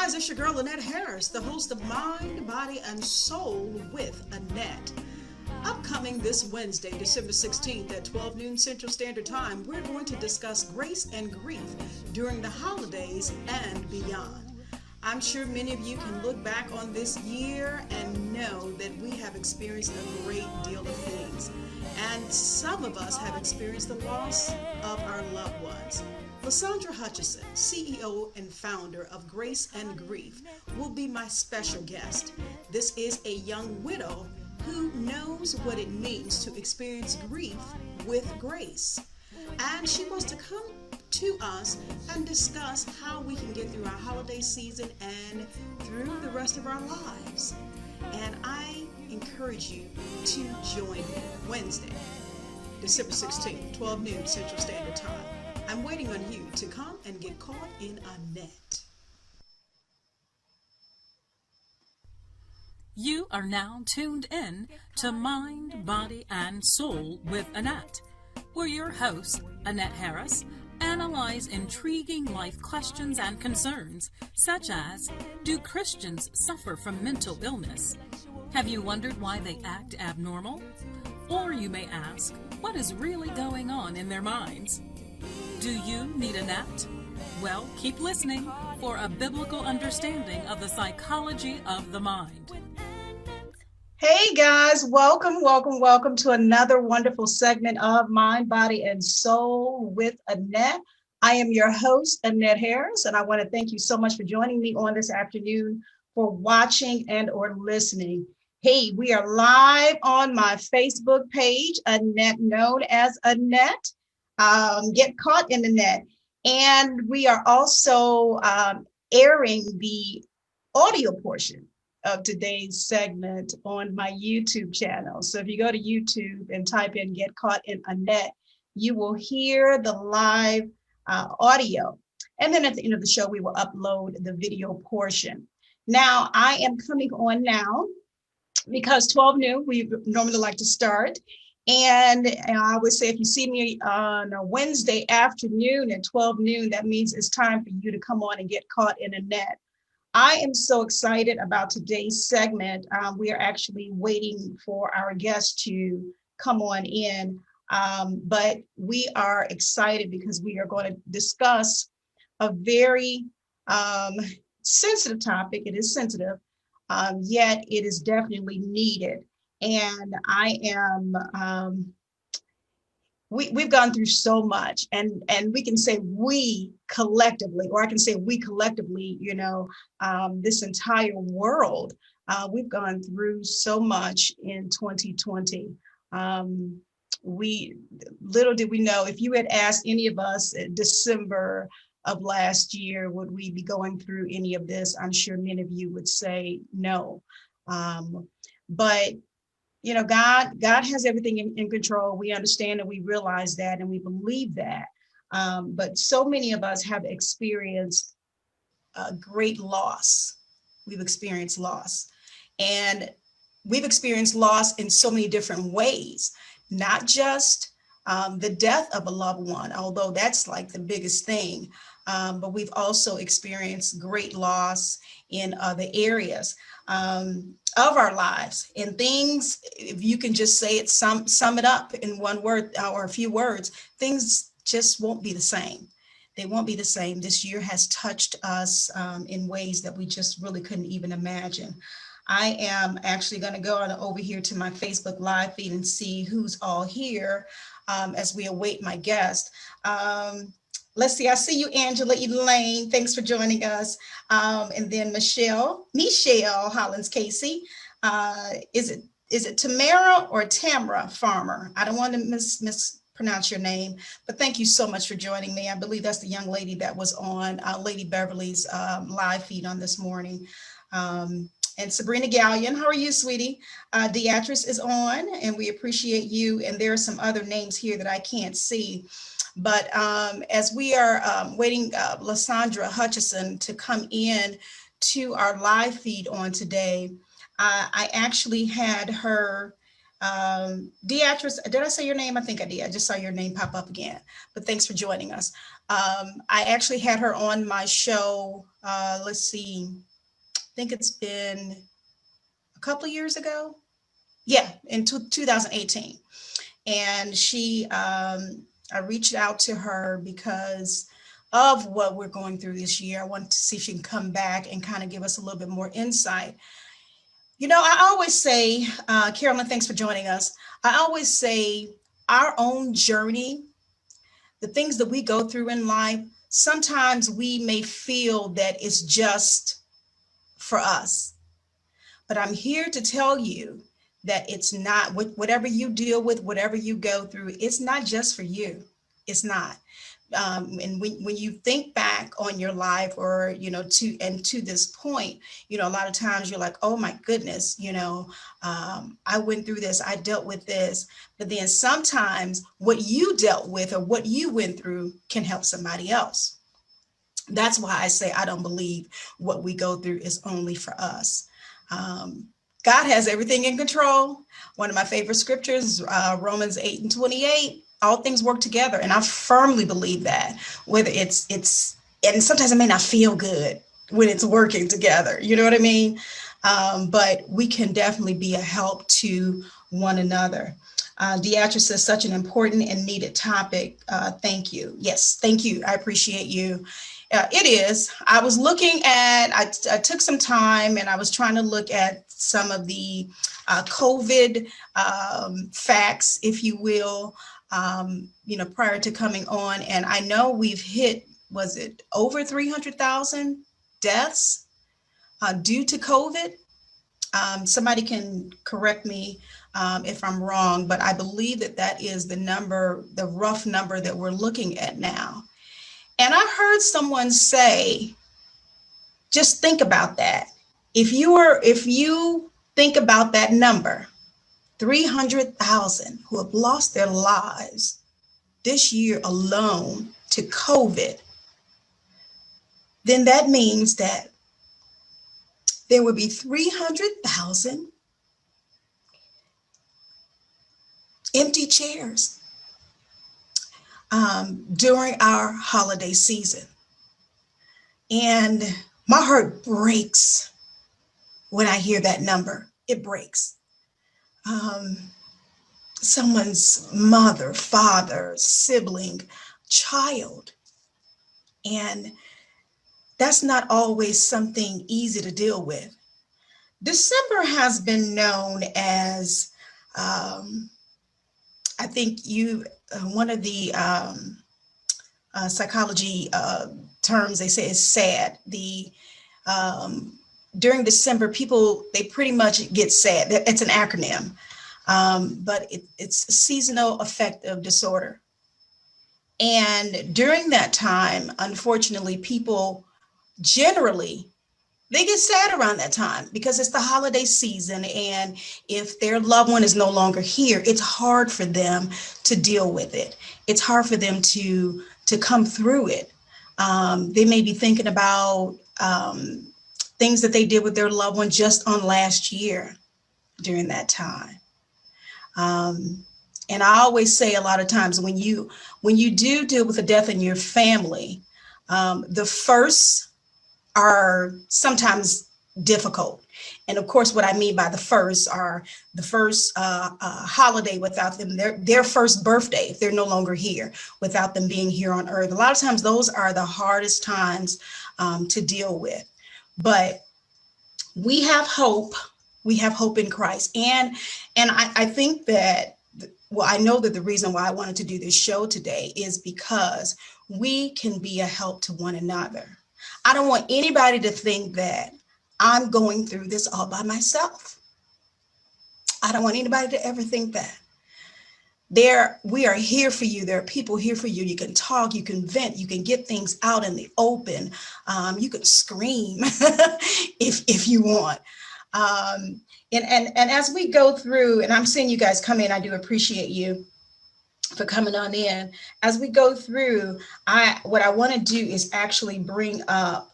guys, it's your girl Annette Harris, the host of Mind, Body, and Soul with Annette. Upcoming this Wednesday, December 16th at 12 noon Central Standard Time, we're going to discuss grace and grief during the holidays and beyond. I'm sure many of you can look back on this year and know that we have experienced a great deal of things. And some of us have experienced the loss of our loved ones. LaSandra Hutchinson, CEO and founder of Grace and Grief, will be my special guest. This is a young widow who knows what it means to experience grief with grace. And she wants to come to us and discuss how we can get through our holiday season and through the rest of our lives. And I encourage you to join me Wednesday, December 16th, 12 noon Central Standard Time. I'm waiting on you to come and get caught in a net. You are now tuned in to Mind, Body, and Soul with Annette, where your host, Annette Harris, analyze intriguing life questions and concerns, such as, do Christians suffer from mental illness? Have you wondered why they act abnormal? Or you may ask, what is really going on in their minds? Do you need a net? Well, keep listening for a biblical understanding of the psychology of the mind. Hey guys, welcome to another wonderful segment of Mind, Body, and Soul with Annette. I am your host, Annette Harris, and I want to thank you so much for joining me on this afternoon, for watching and or listening. Hey, we are live on my Facebook page, Annette, known as Annette. Get Caught in the Net. And we are also airing the audio portion of today's segment on my YouTube channel. So if you go to YouTube and type in Get Caught in a Net, you will hear the live audio. And then at the end of the show, we will upload the video portion. Now, I am coming on now because 12 noon, we normally like to start. And I would say if you see me on a Wednesday afternoon at 12 noon, that means it's time for you to come on and get caught in a net. I am so excited about today's segment. We are actually waiting for our guest to come on in, but we are excited because we are going to discuss a very sensitive topic. It is sensitive, yet it is definitely needed. And I am, we've gone through so much, and we can say we collectively, or I can say we collectively, this entire world, we've gone through so much in 2020. Little did we know, if you had asked any of us in December of last year, would we be going through any of this? I'm sure many of you would say no. But God has everything in control. We understand and we realize that, and we believe that. But so many of us have experienced great loss. We've experienced loss, and we've experienced loss in so many different ways, not just the death of a loved one, although that's like the biggest thing. But we've also experienced great loss in other areas of our lives, and things, if you can just say it, sum it up in one word or a few words, things just won't be the same. They won't be the same. This year has touched us in ways that we just really couldn't even imagine. I am actually going to go on over here to my Facebook live feed and see who's all here as we await my guest. Let's see, I see you, Angela Elaine. Thanks for joining us. And then Michelle Hollins Casey. Is it Tamara or Tamara Farmer? I don't want to mispronounce your name, but thank you so much for joining me. I believe that's the young lady that was on Lady Beverly's live feed on this morning. And Sabrina Gallion, how are you, sweetie? Beatrice is on, and we appreciate you. And there are some other names here that I can't see. But as we are waiting LaSandra Hutchinson to come in to our live feed on today, I actually had her, Beatrice, did I say your name? I think I did. I just saw your name pop up again. But thanks for joining us. I actually had her on my show. Let's see, I think it's been a couple of years ago. Yeah, in 2018. And I reached out to her because of what we're going through this year. I wanted to see if she can come back and kind of give us a little bit more insight. You know, I always say, Carolyn, thanks for joining us. I always say our own journey, the things that we go through in life, sometimes we may feel that it's just for us. But I'm here to tell you that it's not. Whatever you deal with, whatever you go through, it's not just for you. It's not. And when you think back on your life, or to this point, a lot of times you're like, oh my goodness, I went through this, I dealt with this. But then sometimes what you dealt with or what you went through can help somebody else. That's why I say I don't believe what we go through is only for us. God has everything in control. One of my favorite scriptures, Romans 8:28, all things work together. And I firmly believe that, whether it's, and sometimes it may not feel good when it's working together. You know what I mean? But we can definitely be a help to one another. Deatra says, such an important and needed topic. Thank you. Yes, thank you. I appreciate you. It is. I was looking at, I took some time and I was trying to look at some of the COVID facts, if you will, prior to coming on. And I know we've hit, was it over 300,000 deaths due to COVID? Somebody can correct me if I'm wrong, but I believe that is the number, the rough number that we're looking at now. And I heard someone say, just think about that. If you think about that number, 300,000 who have lost their lives this year alone to COVID, then that means that there would be 300,000 empty chairs during our holiday season. And my heart breaks when I hear that number. It breaks. Someone's mother, father, sibling, child. And that's not always something easy to deal with. December has been known as, I think one of the psychology terms they say is sad. During December, people, they pretty much get sad. It's an acronym, but it's seasonal affective disorder. And during that time, unfortunately, people generally, they get sad around that time because it's the holiday season. And if their loved one is no longer here, it's hard for them to deal with it. It's hard for them to come through it. They may be thinking about things that they did with their loved one just on last year during that time. And I always say a lot of times when you do deal with a death in your family, the firsts are sometimes difficult. And of course, what I mean by the first are the first holiday without them, their first birthday, if they're no longer here, without them being here on earth. A lot of times those are the hardest times to deal with. But we have hope. We have hope in Christ. And I think that, well, I know that the reason why I wanted to do this show today is because we can be a help to one another. I don't want anybody to think that I'm going through this all by myself. I don't want anybody to ever think that. We are here for you. There are people here for you. You can talk, you can vent, you can get things out in the open. You can scream if you want. And as we go through, and I'm seeing you guys come in, I do appreciate you for coming on in. As we go through, what I want to do is actually bring up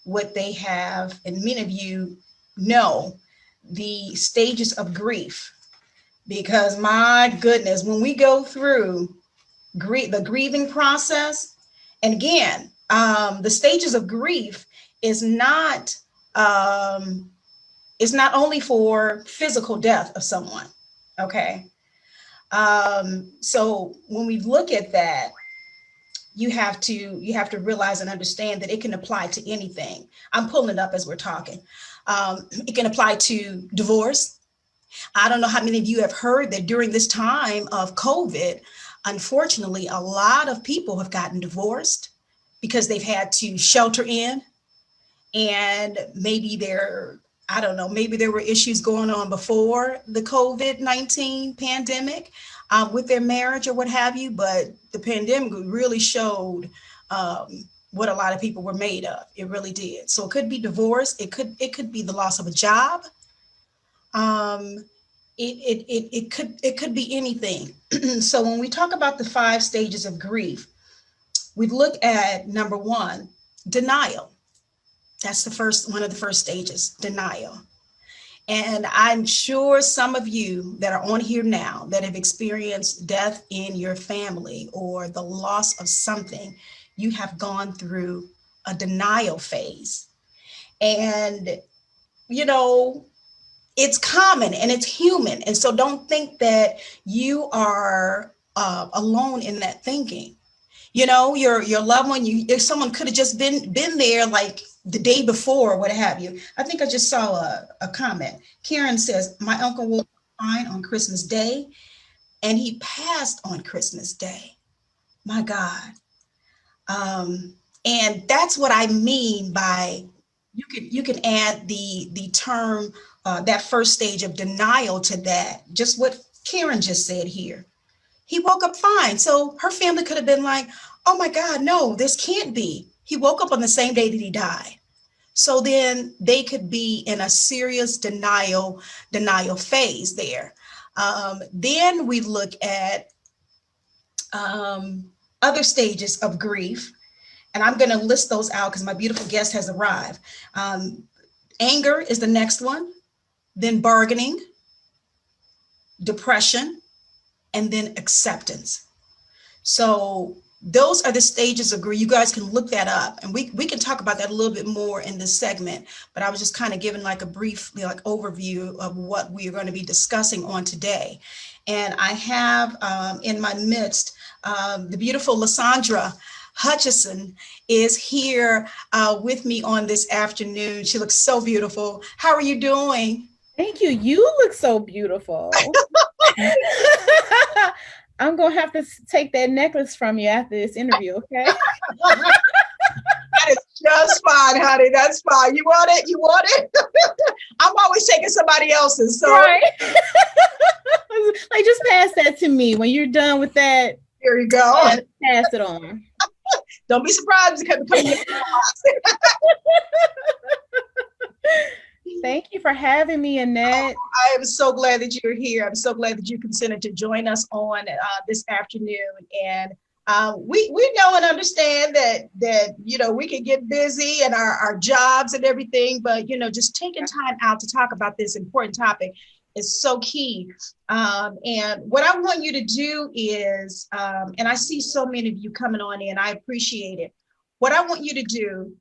what they have, and many of you know the stages of grief, because my goodness, when we go through the grieving process. And again, the stages of grief is not only for physical death of someone. Okay. So when we look at that, you have to realize and understand that it can apply to anything. I'm pulling it up as we're talking. It can apply to divorce. I don't know how many of you have heard that during this time of COVID, unfortunately, a lot of people have gotten divorced because they've had to shelter in, and maybe I don't know, maybe there were issues going on before the COVID-19 pandemic with their marriage or what have you, but the pandemic really showed what a lot of people were made of. It really did. So it could be divorce. It could be the loss of a job. It could be anything. So when we talk about the 5 stages of grief, we look at number 1, denial. That's one of the first stages, denial. And I'm sure some of you that are on here now that have experienced death in your family or the loss of something, you have gone through a denial phase. And, it's common and it's human. And so don't think that you are alone in that thinking. Your loved one, if someone could have just been there like the day before, or what have you. I think I just saw a comment. Karen says, my uncle was fine on Christmas Day and he passed on Christmas Day. My God. And that's what I mean by you can add the term, that first stage of denial to that, just what Karen just said here. He woke up fine. So her family could have been like, oh my God, no, this can't be. He woke up on the same day that he died. So then they could be in a serious denial phase there. Then we look at other stages of grief, and I'm going to list those out because my beautiful guest has arrived. Anger is the next one, then bargaining, depression, and then acceptance. So those are the stages of grief. You guys can look that up, and we can talk about that a little bit more in this segment, but I was just kind of giving like a brief overview of what we are going to be discussing on today. And I have in my midst the beautiful LaSandra Hutchinson is here with me on this afternoon. She looks so beautiful. How are you doing? Thank you. You look so beautiful. I'm going to have to take that necklace from you after this interview, okay? That is just fine, honey. That's fine. You want it? You want it? I'm always taking somebody else's. So. Right. Like, just pass that to me. When you're done with that, here you go. Pass it on. Don't be surprised to come in. Thank you for having me, Annette. I am so glad that you're here. I'm so glad that you consented to join us on this afternoon. And we know and understand that we can get busy and our jobs and everything, but just taking time out to talk about this important topic is so key. And what I want you to do is, and I see so many of you coming on in, I appreciate it. What I want you to do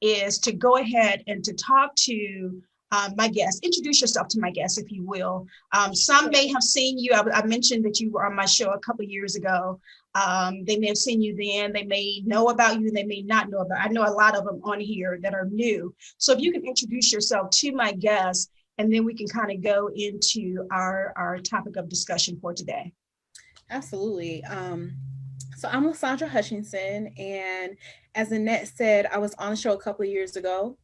is to go ahead and to talk to my guest. Introduce yourself to my guest, if you will. Some may have seen you. I mentioned that you were on my show a couple of years ago. They may have seen you then. They may know about you. They may not know about. I know a lot of them on here that are new. So if you can introduce yourself to my guest, and then we can kind of go into our topic of discussion for today. Absolutely. So I'm LaSandra Hutchinson, and as Annette said, I was on the show a couple of years ago.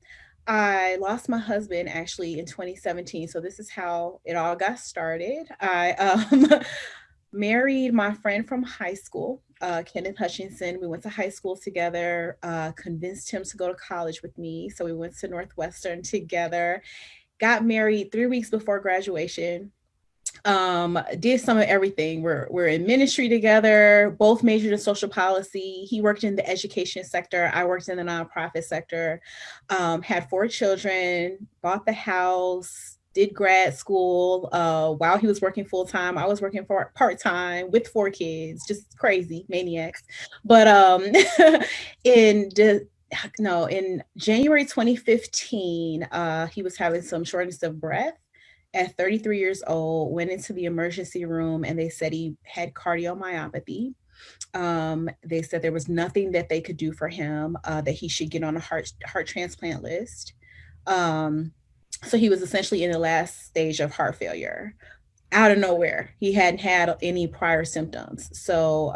I lost my husband actually in 2017. So this is how it all got started. I married my friend from high school, Kenneth Hutchinson. We went to high school together, convinced him to go to college with me. So we went to Northwestern together, got married 3 weeks before graduation. Did some of everything. We're in ministry together, both majored in social policy. He worked in the education sector. I worked in the nonprofit sector, had 4 children, bought the house, did grad school while he was working full time. I was working for part time with 4 kids, just crazy maniacs. But in January 2015, he was having some shortness of breath. At 33 years old, went into the emergency room and they said he had cardiomyopathy. They said there was nothing that they could do for him, that he should get on a heart transplant list. So he was essentially in the last stage of heart failure out of nowhere. He hadn't had any prior symptoms. So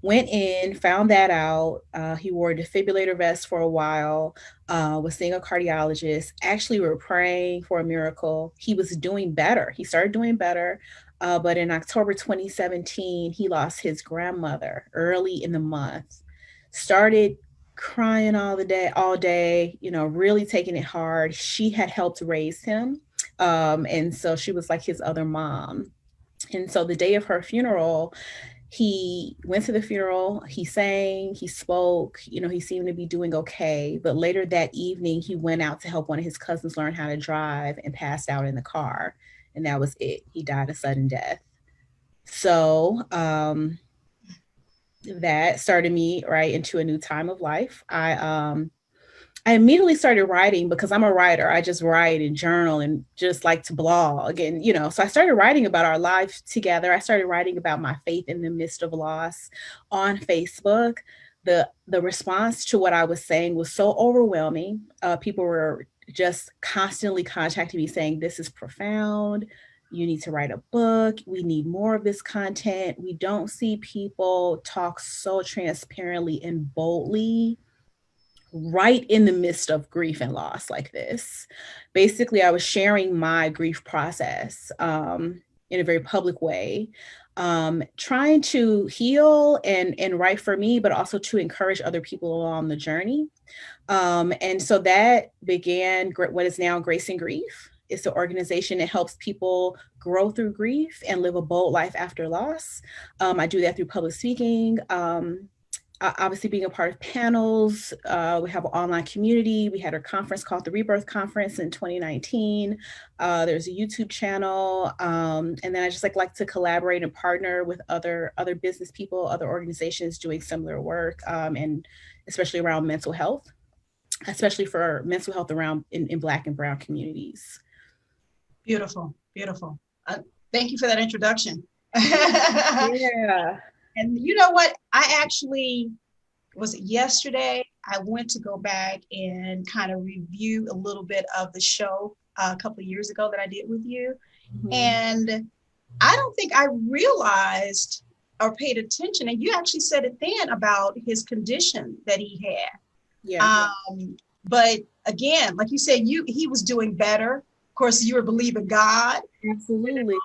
went in, found that out. He wore a defibrillator vest for a while, was seeing a cardiologist. Actually, we were praying for a miracle. He was doing better. He started doing better. But in October 2017, he lost his grandmother early in the month. Started crying all day, really taking it hard. She had helped raise him. And so she was like his other mom. And so the day of her funeral, he went to the funeral, he sang, he spoke, he seemed to be doing okay. But later that evening, he went out to help one of his cousins learn how to drive and passed out in the car. And that was it. He died a sudden death. So that started me right into a new time of life. I immediately started writing because I'm a writer. I just write and journal and just like to blog. And, so I started writing about our life together. I started writing about my faith in the midst of loss on Facebook. The response to what I was saying was so overwhelming. People were just constantly contacting me saying, this is profound. You need to write a book. We need more of this content. We don't see people talk so transparently and boldly right in the midst of grief and loss like this. Basically, I was sharing my grief process in a very public way, trying to heal and write for me, but also to encourage other people along the journey. And so that began what is now Grace and Grief. It's an organization that helps people grow through grief and live a bold life after loss. I do that through public speaking, obviously being a part of panels. We have an online community. We had a conference called the Rebirth Conference in 2019. There's a YouTube channel. And then I just like to collaborate and partner with other business people, other organizations doing similar work, and especially around mental health, especially for mental health around in Black and Brown communities. Beautiful, beautiful. Thank you for that introduction. Yeah. And you know what? I actually, was it yesterday? I went to go back and kind of review a little bit of the show a couple of years ago that I did with you. Mm-hmm. And I don't think I realized or paid attention. And you actually said it then about his condition that he had. Yeah. But again, like you said, he was doing better. Of course, you were believing God. Absolutely.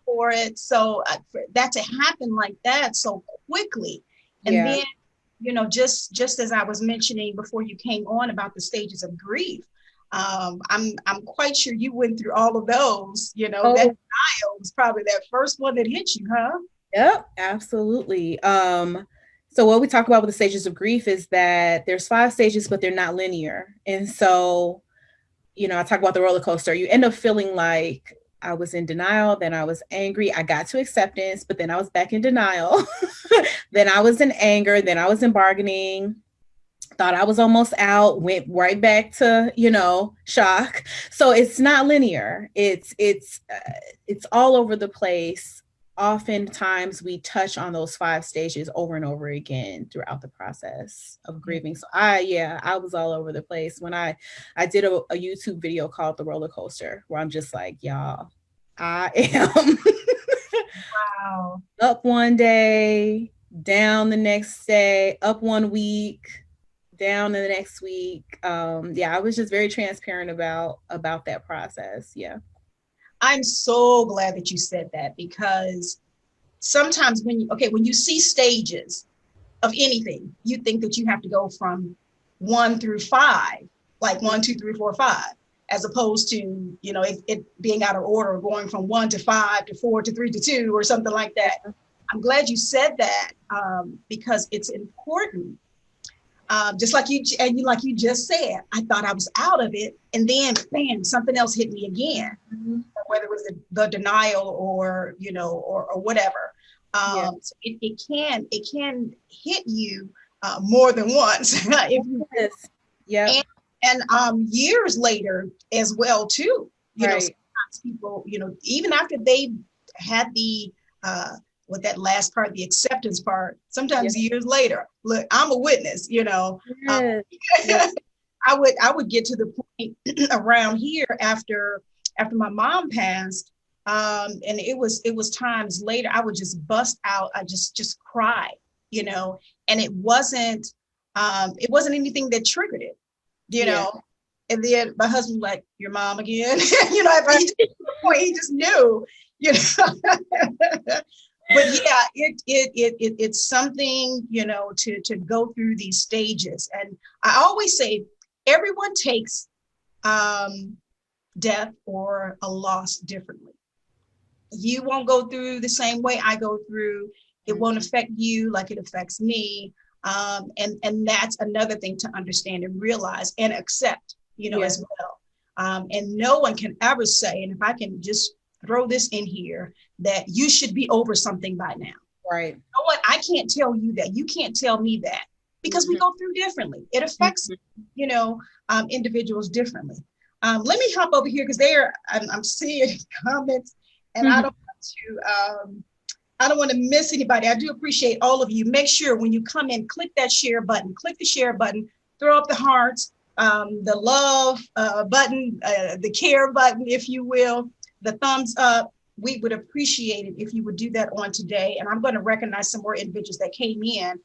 For it. So for that to happen like that so quickly. And then, just as I was mentioning before you came on about the stages of grief, I'm quite sure you went through all of those, that denial was probably that first one that hit you, huh? Yep, absolutely. So what we talk about with the stages of grief is that there's 5 stages, but they're not linear. And so, I talk about the roller coaster. You end up feeling like I was in denial, then I was angry. I got to acceptance, but then I was back in denial. Then I was in anger, then I was in bargaining. Thought I was almost out, went right back to, shock. So it's not linear. It's all over the place. Oftentimes we touch on those 5 stages over and over again throughout the process of grieving. So I was all over the place when I did a YouTube video called The Roller Coaster, where I'm just like, y'all, I am wow. Up one day, down the next day, up one week, down the next week. I was just very transparent about that process. Yeah. I'm so glad that you said that, because sometimes when you see stages of anything, you think that you have to go from 1 through 5, like 1, 2, 3, 4, 5, as opposed to, it being out of order, going from 1 to 5 to 4 to 3 to 2 or something like that. I'm glad you said that, because it's important. Just like like you just said, I thought I was out of it, and then bam, something else hit me again, whether it was the denial or or whatever. So it can hit you more than once if you and years later as well too. Sometimes people, even after they had the with that last part, the acceptance part, sometimes years later, look, I'm a witness, I would get to the point around here after my mom passed, and it was times later I would just bust out, I just cry, and it wasn't anything that triggered it, and then my husband was like, your mom again, after he to the point he just knew, But yeah, it's something, to go through these stages. And I always say everyone takes death or a loss differently. You won't go through the same way I go through. It won't affect you like it affects me. And that's another thing to understand and realize and accept, as well. And no one can ever say, and if I can just throw this in here, that you should be over something by now. Right. You know what? I can't tell you that. You can't tell me that, because we go through differently. It affects, individuals differently. Let me hop over here because I'm seeing comments, and I don't want to miss anybody. I do appreciate all of you. Make sure when you come in, click that share button, throw up the hearts, the love button, the care button, if you will, the thumbs up. We would appreciate it if you would do that on today. And I'm going to recognize some more individuals that came in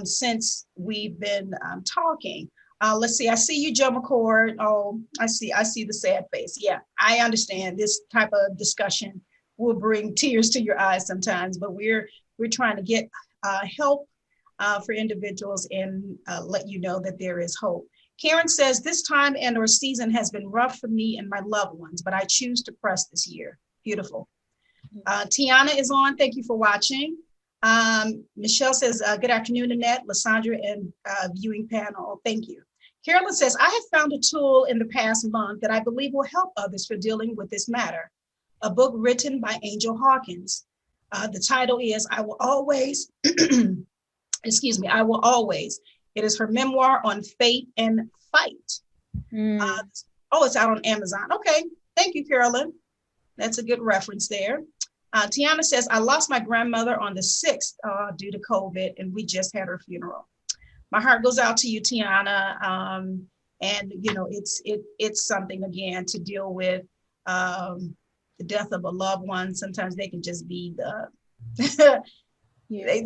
since we've been talking. Let's see. I see you, Joe McCord. Oh, I see the sad face. Yeah, I understand this type of discussion will bring tears to your eyes sometimes, but we're trying to get help for individuals and let you know that there is hope. Karen says, this time and or season has been rough for me and my loved ones, but I choose to press this year. Beautiful. Tiana is on. Thank you for watching. Michelle says, good afternoon, Annette, LaSandra, and viewing panel. Thank you. Carolyn says, I have found a tool in the past month that I believe will help others for dealing with this matter. A book written by Angel Hawkins. The title is, I Will Always, I Will Always. It is her memoir on faith and fight. It's out on Amazon. Okay, thank you, Carolyn. That's a good reference there. Tiana says, I lost my grandmother on the 6th due to COVID, and we just had her funeral. My heart goes out to you, Tiana. And it's something, again, to deal with the death of a loved one. Sometimes they can just be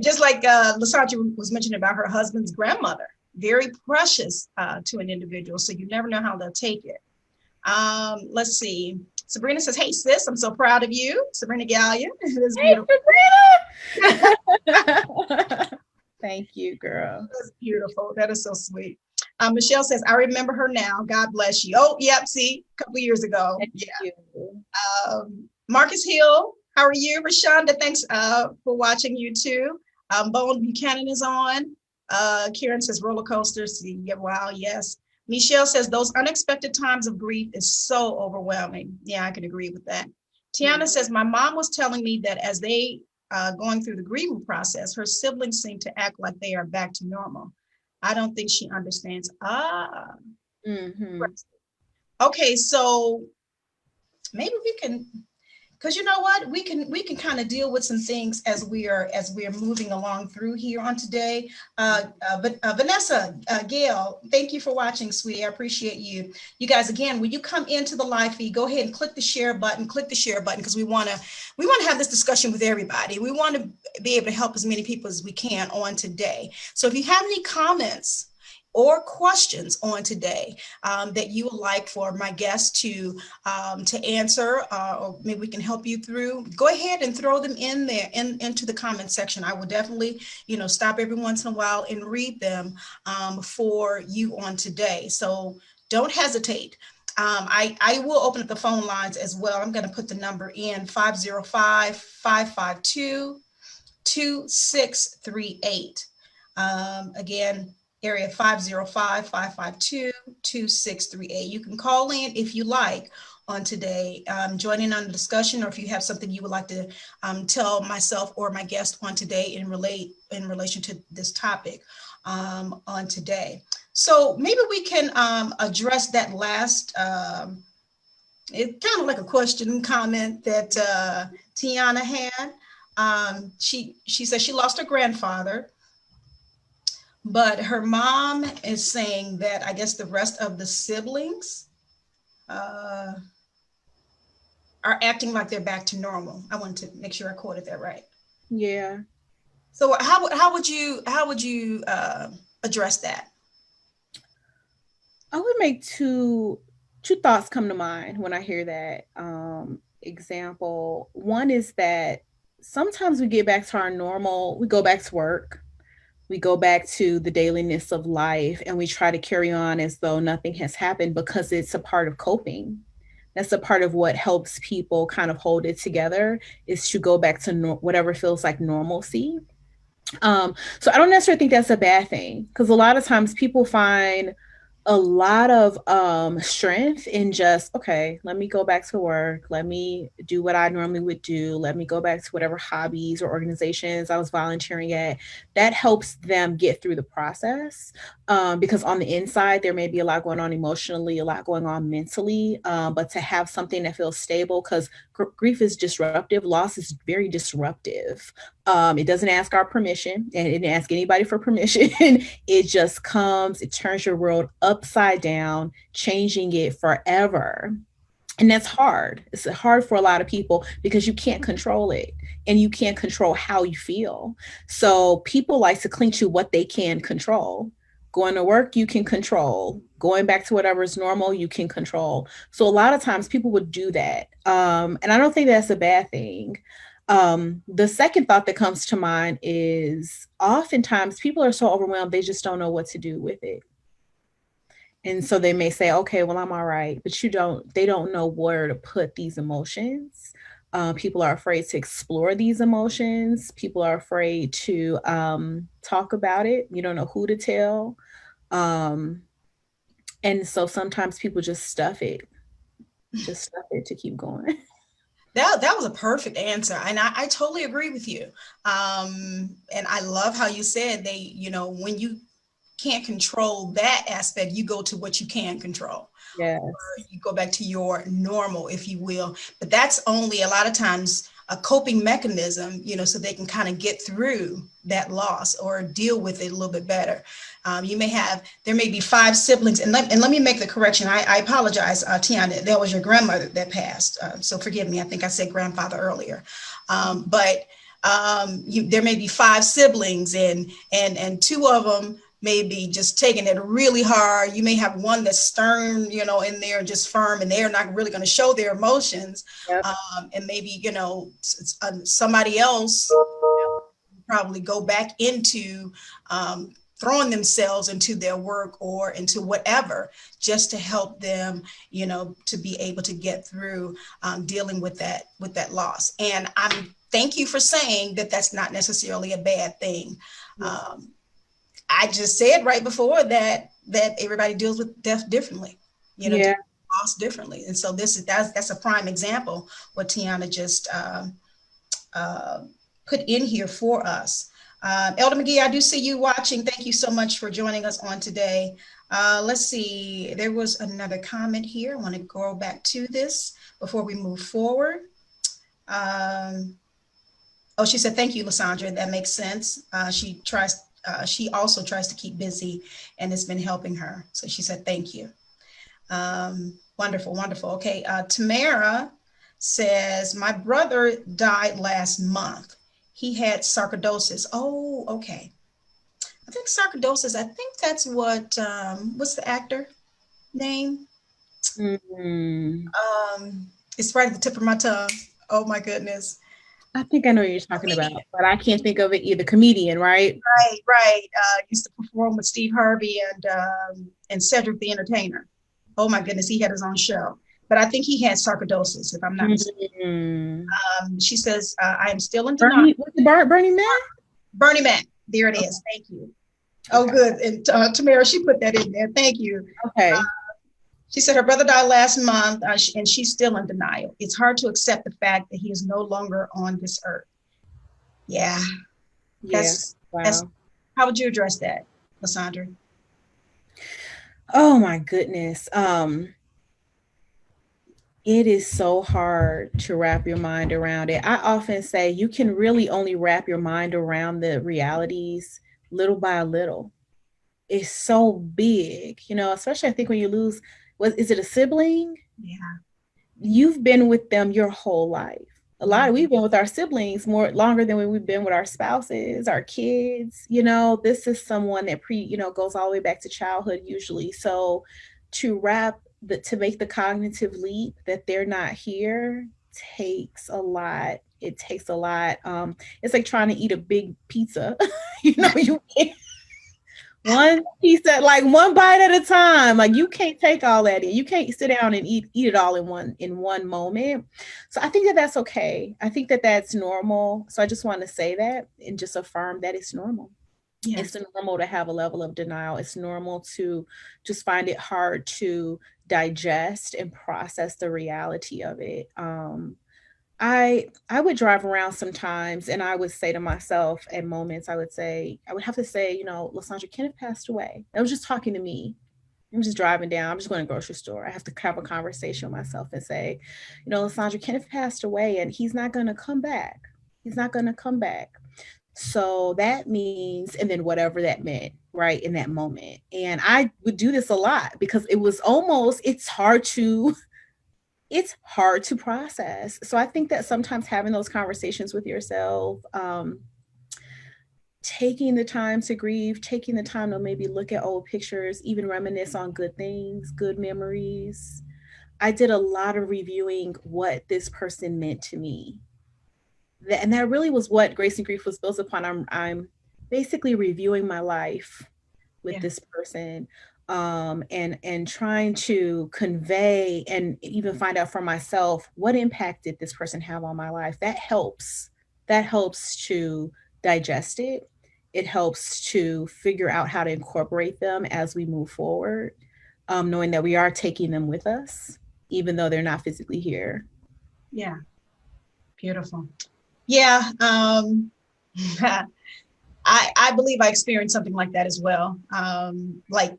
just like LaSandra was mentioning about her husband's grandmother, very precious to an individual. So you never know how they'll take it. Let's see. Sabrina says, hey, sis, I'm so proud of you. Sabrina Gallion. That's beautiful. Hey, Sabrina. Thank you, girl. That's beautiful. That is so sweet. Michelle says, I remember her now. God bless you. Oh, yep. See, a couple of years ago. Marcus Hill, how are you? Rashonda, thanks for watching you too. Bowen Buchanan is on. Karen says, roller coasters. Yeah, wow, yes. Michelle says, those unexpected times of grief is so overwhelming. Yeah, I can agree with that. Tiana says, my mom was telling me that as they going through the grieving process, her siblings seem to act like they are back to normal. I don't think she understands. Okay, so maybe we can, because you know what, we can kind of deal with some things as we are moving along through here on today. But Vanessa, Gail, thank you for watching, sweetie. I appreciate you. You guys, again, when you come into the live feed, go ahead and click the share button, because we want to have this discussion with everybody. We want to be able to help as many people as we can on today. So if you have any comments or questions on today that you would like for my guests to answer, or maybe we can help you through, go ahead and throw them in there into the comment section. I will definitely, stop every once in a while and read them for you on today. So don't hesitate. I will open up the phone lines as well. I'm going to put the number in 505-552-2638. Again, area 505-552-2638. You can call in if you like on today, joining on the discussion, or if you have something you would like to tell myself or my guest on today in relation to this topic on today. So maybe we can address that last, it's kind of like a question comment that Tiana had. She said she lost her grandfather, but her mom is saying that I guess the rest of the siblings are acting like they're back to normal. I wanted to make sure I quoted that right. Yeah. So how would you address that? I would make two thoughts come to mind when I hear that example. One is that sometimes we get back to our normal, we go back to work, we go back to the dailiness of life, and we try to carry on as though nothing has happened because it's a part of coping. That's a part of what helps people kind of hold it together, is to go back to whatever feels like normalcy. So I don't necessarily think that's a bad thing, because a lot of times people find a lot of strength in just, okay, let me go back to work. Let me do what I normally would do. Let me go back to whatever hobbies or organizations I was volunteering at. That helps them get through the process, because on the inside, there may be a lot going on emotionally, a lot going on mentally, but to have something that feels stable, because grief is disruptive. Loss is very disruptive. It doesn't ask our permission, and it didn't ask anybody for permission. It just comes, it turns your world upside down, changing it forever. And that's hard. It's hard for a lot of people because you can't control it, and you can't control how you feel. So people like to cling to what they can control. Going to work, you can control. Going back to whatever is normal, you can control. So a lot of times people would do that. And I don't think that's a bad thing. The second thought that comes to mind is oftentimes people are so overwhelmed, they just don't know what to do with it. And so they may say, okay, well, I'm all right, but they don't know where to put these emotions. People are afraid to explore these emotions. People are afraid to talk about it. You don't know who to tell. And so sometimes people just stuff it to keep going. That was a perfect answer. And I totally agree with you. And I love how you said when you can't control that aspect, you go to what you can control. Yes. Or you go back to your normal, if you will. But that's only a lot of times a coping mechanism, so they can kind of get through that loss or deal with it a little bit better. There may be 5 siblings, and let me make the correction. I apologize, Tiana, that was your grandmother that passed. So forgive me, I think I said grandfather earlier. But there may be 5 siblings, and 2 of them may be just taking it really hard. You may have one that's stern, in there, just firm, and they're not really going to show their emotions. Yep. And maybe, somebody else probably go back into throwing themselves into their work or into whatever, just to help them, to be able to get through dealing with that loss. And thank you for saying that that's not necessarily a bad thing. I just said right before that everybody deals with death differently, loss differently. And so that's a prime example what Tiana just put in here for us. Elder McGee, I do see you watching. Thank you so much for joining us on today. Let's see, there was another comment here. I want to go back to this before we move forward. She said, thank you, LaSandra. That makes sense. She also tries to keep busy, and it's been helping her. So she said, thank you. Wonderful, wonderful. Okay, Tamara says, my brother died last month. He had sarcoidosis. Oh, okay. I think sarcoidosis, I think that's what's the actor name? Mm-hmm. It's right at the tip of my tongue. Oh my goodness. I think I know what you're talking about, but I can't think of it either. Comedian, right? Right. Used to perform with Steve Harvey and Cedric the Entertainer. Oh my goodness, he had his own show. But I think he had sarcoidosis, if I'm not mistaken. She says, I am still in denial. Bernie Mac? Bernie Mac. There it is. Thank you. Oh, good. And Tamara, she put that in there. Thank you. Okay. She said her brother died last month, and she's still in denial. It's hard to accept the fact that he is no longer on this earth. Yeah. That's how would you address that, LaSandra? Oh my goodness. It is so hard to wrap your mind around it. I often say you can really only wrap your mind around the realities little by little. It's so big, especially I think when you lose, is it a sibling? Yeah. You've been with them your whole life. We've been with our siblings longer than we've been with our spouses, our kids. This is someone that goes all the way back to childhood usually. So to make the cognitive leap that they're not here takes a lot. It takes a lot. It's like trying to eat a big pizza. You can't. One piece like one bite at a time. Like you can't take all that in. You can't sit down and eat it all in one moment. So I think that that's okay. I think that that's normal. So I just want to say that and just affirm that it's normal. Yeah. It's normal to have a level of denial. It's normal to just find it hard to digest and process the reality of it. I would drive around sometimes and I would say to myself at moments, I would have to say, LaSandra, Kenneth passed away. I was just talking to me. I'm just driving down. I'm just going to the grocery store. I have to have a conversation with myself and say, LaSandra, Kenneth passed away and he's not going to come back. He's not going to come back. So that means, and then whatever that meant, right, in that moment. And I would do this a lot because it's hard to process. So I think that sometimes having those conversations with yourself, taking the time to grieve, taking the time to maybe look at old pictures, even reminisce on good things, good memories. I did a lot of reviewing what this person meant to me. And that really was what Grace and Grief was built upon. I'm basically reviewing my life with this person. And trying to convey and even find out for myself what impact did this person have on my life. That helps to digest it. It helps to figure out how to incorporate them as we move forward, knowing that we are taking them with us, even though they're not physically here. Yeah, beautiful. Yeah, I believe I experienced something like that as well. Like,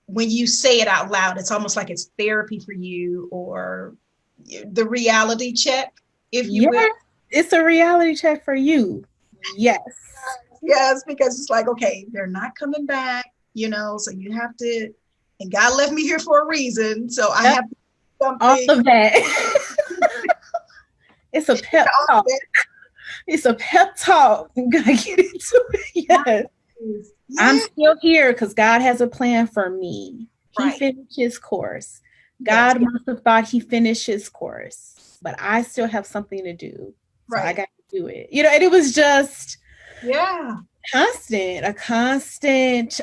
when you say it out loud, it's almost like it's therapy for you, or the reality check, if you will. It's a reality check for you. Yes. Yes, because it's like, okay, they're not coming back, so you have to, and God left me here for a reason. So I have to do something. All of that. It's a pep talk. It's a pep talk. You gotta get into it. Yes. Yeah. I'm still here because God has a plan for me. He finished his course. God must have thought he finished his course, but I still have something to do. So I got to do it. And it was just a constant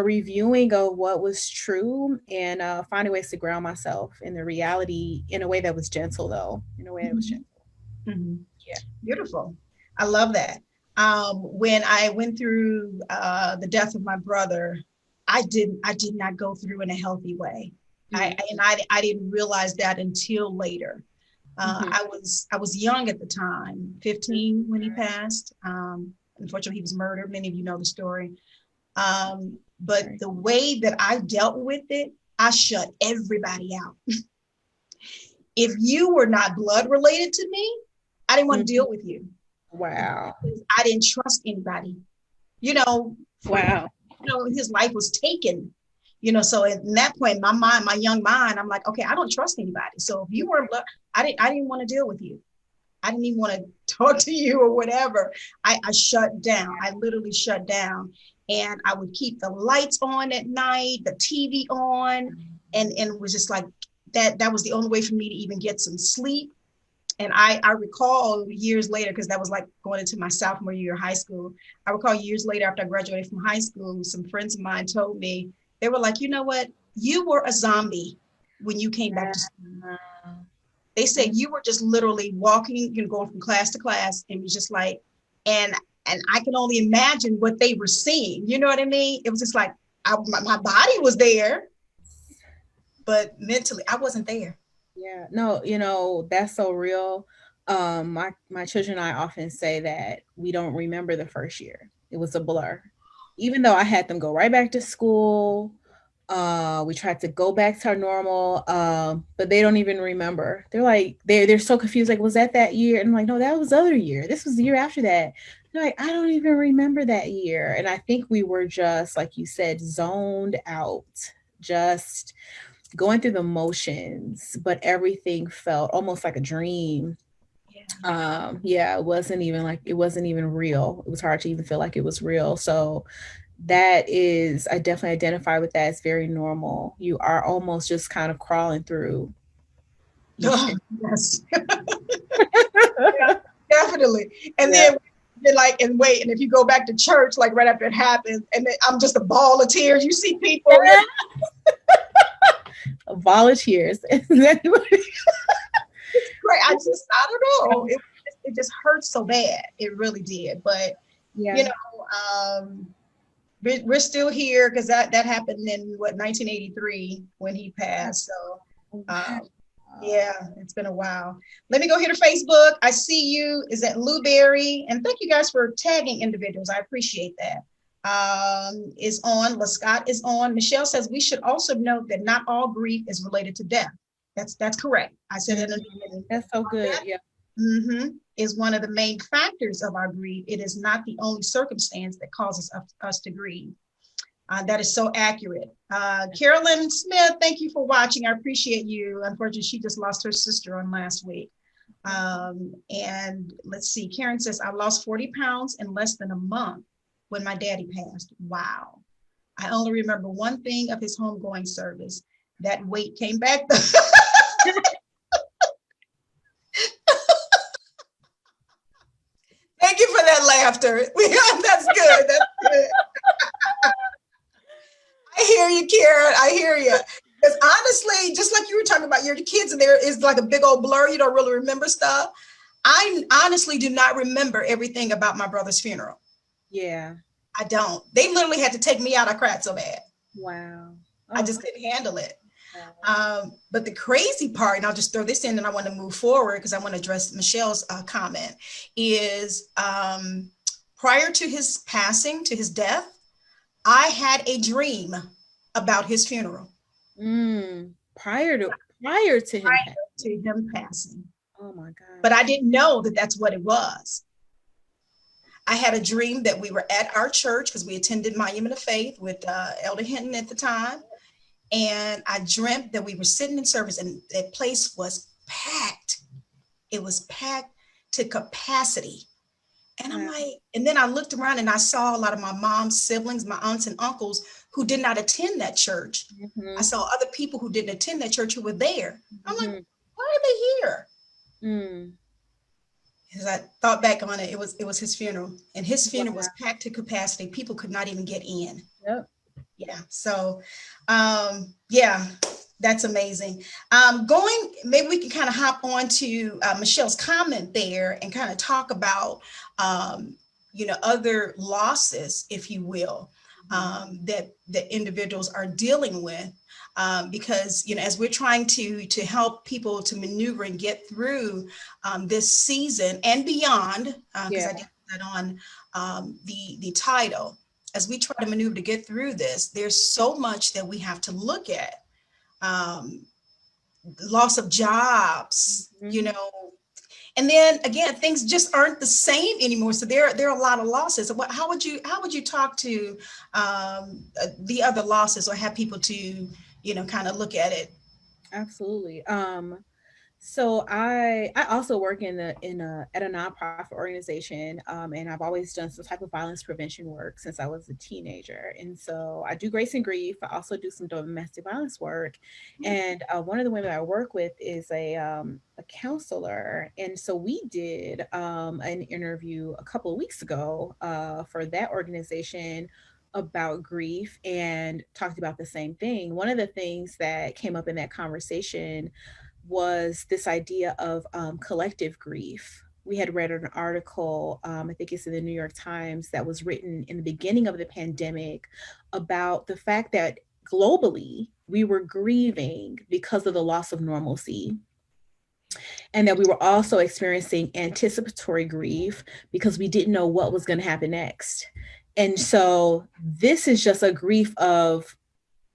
reviewing of what was true and finding ways to ground myself in the reality in a way that was gentle, though. In a way that was gentle. Mm-hmm. Yeah. Beautiful. I love that. When I went through the death of my brother, I did not go through in a healthy way. Mm-hmm. I didn't realize that until later. Mm-hmm. I was young at the time, 15 when he passed. Unfortunately, he was murdered. Many of you know the story. But the way that I dealt with it, I shut everybody out. If you were not blood related to me, I didn't want to deal with you. Wow. I didn't trust anybody, Wow. His life was taken, so at that point, my young mind, I'm like, okay, I don't trust anybody. So if you weren't, I didn't want to deal with you. I didn't even want to talk to you or whatever. I shut down. I literally shut down, and I would keep the lights on at night, the TV on, and it was just like that was the only way for me to even get some sleep. And I recall years later, because that was like going into my sophomore year of high school. I recall years later, after I graduated from high school, some friends of mine told me, they were like, you know what? You were a zombie when you came back to school. They said you were just literally walking, going from class to class, and was just like, and and I can only imagine what they were seeing. You know what I mean? It was just like my body was there, but mentally I wasn't there. Yeah, no, that's so real. My children and I often say that we don't remember the first year. It was a blur. Even though I had them go right back to school, we tried to go back to our normal, but they don't even remember. They're like, they're so confused. Like, was that year? And I'm like, no, that was the other year. This was the year after that. They're like, I don't even remember that year. And I think we were just, like you said, zoned out, just going through the motions, but everything felt almost like a dream. Yeah, it wasn't even real. It was hard to even feel like it was real. So that is, I definitely identify with that. It's very normal. You are almost just kind of crawling through. Oh, yes. Yeah, definitely. And then like, and wait, and if you go back to church, like right after it happens, and then I'm just a ball of tears. You see people. Volunteers. Right. I don't know. It just hurts so bad. It really did. But we're still here because that happened in 1983 when he passed. So yeah, it's been a while. Let me go here to Facebook. I see you. Is that Lou Berry? And thank you guys for tagging individuals. I appreciate that. Is on. LaScott is on. Michelle says we should also note that not all grief is related to death. That's correct. I said it in the beginning. That's so good. Yeah. Is one of the main factors of our grief. It is not the only circumstance that causes us to grieve. That is so accurate. Carolyn Smith, thank you for watching. I appreciate you. Unfortunately, she just lost her sister on last week. And let's see, Karen says, I lost 40 pounds in less than a month when my daddy passed. Wow. I only remember one thing of his homegoing service. That weight came back. Thank you for that laughter. That's good. That's good. I hear you, Karen. I hear you. Because honestly, just like you were talking about your kids, and there is like a big old blur. You don't really remember stuff. I honestly do not remember everything about my brother's funeral. Yeah. I don't. They literally had to take me out. I cried so bad. Wow. I just couldn't handle it. But the crazy part, and I'll just throw this in and I want to move forward because I want to address Michelle's comment, is prior to his passing, to his death, I had a dream about his funeral. Prior to him passing. Oh my God. But I didn't know that that's what it was. I had a dream that we were at our church because we attended Monument of Faith with Elder Hinton at the time. And I dreamt that we were sitting in service and that place was packed. It was packed to capacity. And I'm like, and then I looked around and I saw a lot of my mom's siblings, my aunts and uncles who did not attend that church. I saw other people who didn't attend that church who were there. I'm like, why are they here? As I thought back on it, it was his funeral, and his funeral was packed to capacity. People could not even get in. Yep. Yeah. So, that's amazing. Maybe we can kind of hop on to Michelle's comment there and kind of talk about, other losses, if you will, that individuals are dealing with. Because, as we're trying to help people to maneuver and get through this season and beyond, because I did that on the title, as we try to maneuver to get through this, there's so much that we have to look at. Loss of jobs, and then again, things just aren't the same anymore. So there are a lot of losses. How would you talk to the other losses, or have people to kind of look at it? Absolutely. So I also work at a nonprofit organization, and I've always done some type of violence prevention work since I was a teenager. And so I do grace and grief. I also do some domestic violence work. And one of the women I work with is a counselor. And so we did an interview a couple of weeks ago for that organization about grief, and talked about the same thing. One of the things that came up in that conversation was this idea of collective grief, we had read an article, I think it's in the New York Times, that was written in the beginning of the pandemic about the fact that globally we were grieving because of the loss of normalcy. And that we were also experiencing anticipatory grief because we didn't know what was going to happen next. And so this is just a grief of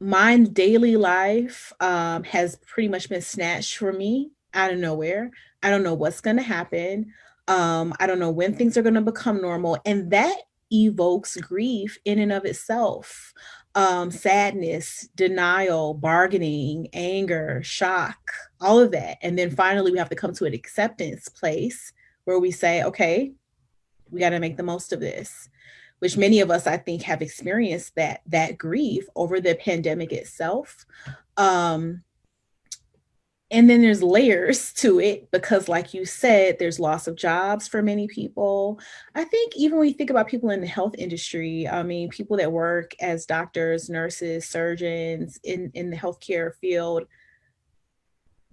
my daily life has pretty much been snatched from me out of nowhere. I don't know what's going to happen. I don't know when things are going to become normal. And that evokes grief in and of itself. Sadness, denial, bargaining, anger, shock, all of that. And then finally, we have to come to an acceptance place where we say, okay, we got to make the most of this, which many of us, I think, have experienced that grief over the pandemic itself. And then there's layers to it because, like you said, there's loss of jobs for many people. I think even when you think about people in the health industry, I mean, people that work as doctors, nurses, surgeons in the healthcare field,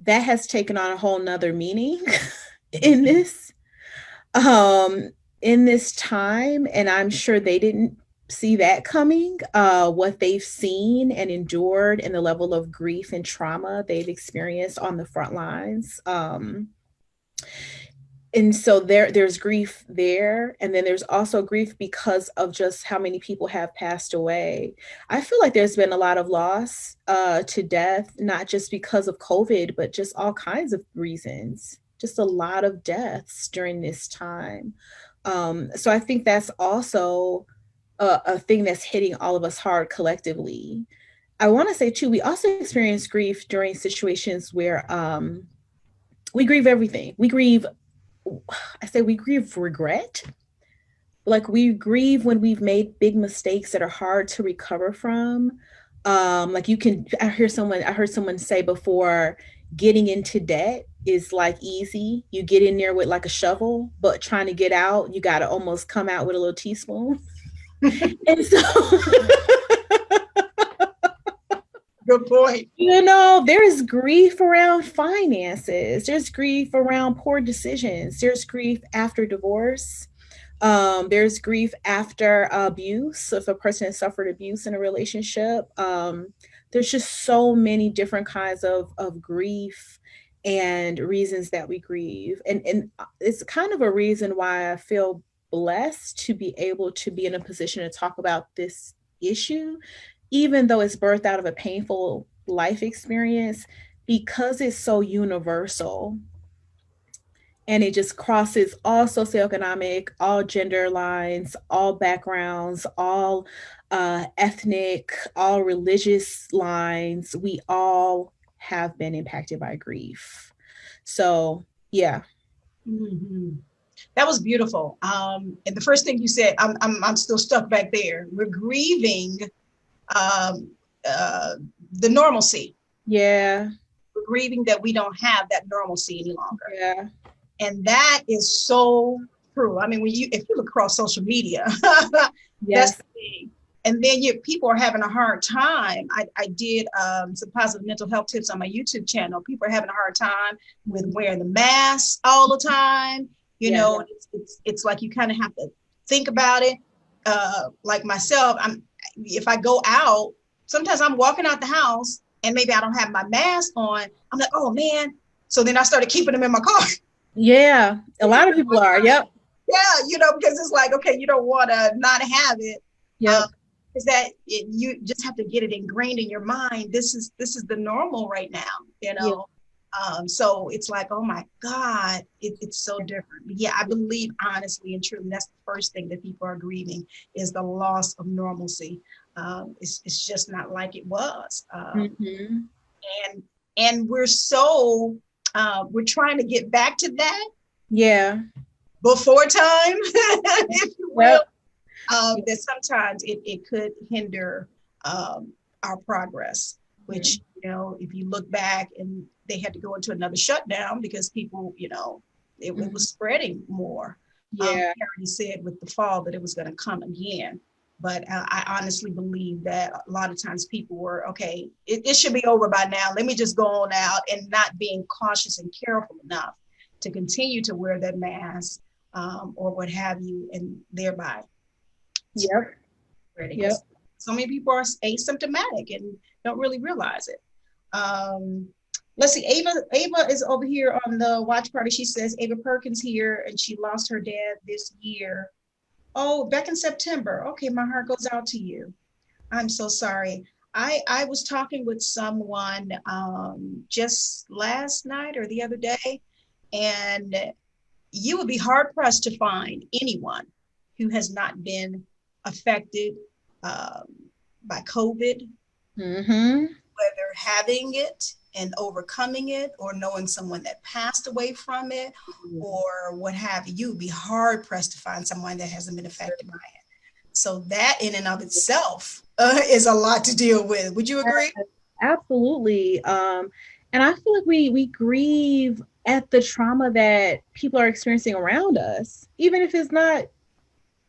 that has taken on a whole nother meaning in this time. And I'm sure they didn't see that coming, what they've seen and endured and the level of grief and trauma they've experienced on the front lines. And so there's grief there. And then there's also grief because of just how many people have passed away. I feel like there's been a lot of loss to death, not just because of COVID, but just all kinds of reasons, just a lot of deaths during this time. So I think that's also a thing that's hitting all of us hard collectively. I want to say too, we also experience grief during situations where we grieve everything. We grieve regret. Like we grieve when we've made big mistakes that are hard to recover from. I heard someone say before, getting into debt is like easy. You get in there with like a shovel, but trying to get out, you got to almost come out with a little teaspoon. And so good point. There's grief around finances. There's grief around poor decisions. There's grief after divorce. There's grief after abuse. If a person has suffered abuse in a relationship, there's just so many different kinds of grief and reasons that we grieve. And it's kind of a reason why I feel blessed to be able to be in a position to talk about this issue, even though it's birthed out of a painful life experience, because it's so universal and it just crosses all socioeconomic, all gender lines, all backgrounds, all ethnic, all religious lines. We all have been impacted by grief. So, yeah. Mm-hmm. That was beautiful. And the first thing you said, I'm still stuck back there. We're grieving the normalcy. Yeah. We're grieving that we don't have that normalcy any longer. Yeah. And that is so true. I mean, if you look across social media, yes. That's the thing. And then people are having a hard time. I did some positive mental health tips on my YouTube channel. People are having a hard time with wearing the mask all the time. You know, it's like you kind of have to think about it. Like myself, if I go out, sometimes I'm walking out the house and maybe I don't have my mask on. I'm like, oh man. So then I started keeping them in my car. Yeah, a lot of people are. Yep. Yeah, because it's like, okay, you don't want to not have it. Yeah. Is that you just have to get it ingrained in your mind. This is the normal right now. Yeah. So it's like, oh my God, it's so different. But yeah, I believe honestly and truly that's the first thing that people are grieving is the loss of normalcy. It's just not like it was. And we're so we're trying to get back to that. Yeah. Before time, if you will. That sometimes it could hinder our progress, which, if you look back and they had to go into another shutdown because people, it was spreading more. Yeah. Karen said with the fall that it was going to come again. But I honestly believe that a lot of times people were, okay, it should be over by now. Let me just go on out and not being cautious and careful enough. to continue to wear that mask or what have you, and thereby. Yep. Yep. So many people are asymptomatic and don't really realize it. Let's see, Ava is over here on the watch party. She says Ava Perkins here, and she lost her dad this year. Oh, back in September. Okay, my heart goes out to you. I'm so sorry. I was talking with someone just last night or the other day, and you would be hard pressed to find anyone who has not been affected by COVID, whether having it and overcoming it, or knowing someone that passed away from it, or what have you. You'd be hard pressed to find someone that hasn't been affected by it. So that in and of itself is a lot to deal with. Would you agree? Absolutely. And I feel like we grieve at the trauma that people are experiencing around us, even if it's not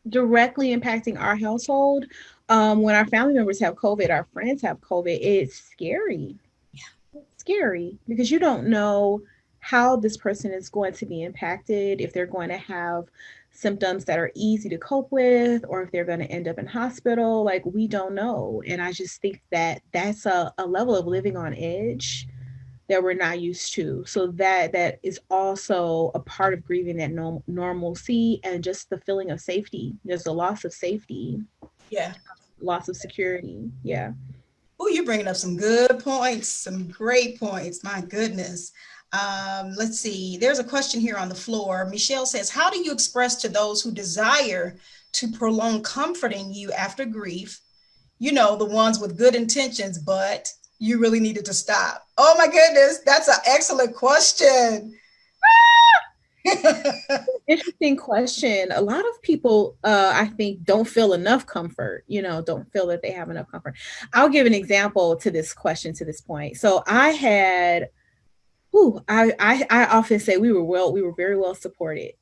directly impacting our household. When our family members have COVID, our friends have COVID, it's scary. It's scary because you don't know how this person is going to be impacted, if they're going to have symptoms that are easy to cope with, or if they're going to end up in hospital. Like, we don't know. And I just think that that's a level of living on edge that we're not used to. So that is also a part of grieving, that normalcy and just the feeling of safety. There's the loss of safety. Yeah. Loss of security. Yeah. Oh, you're bringing up some good points, some great points. My goodness. Let's see. There's a question here on the floor. Michelle says, how do you express to those who desire to prolong comforting you after grief? You know, the ones with good intentions, but you really needed to stop. Oh my goodness, that's an excellent question. Interesting question. A lot of people, I think, don't feel enough comfort, don't feel that they have enough comfort. I'll give an example to this question, to this point. So I had, I often say we were very well supported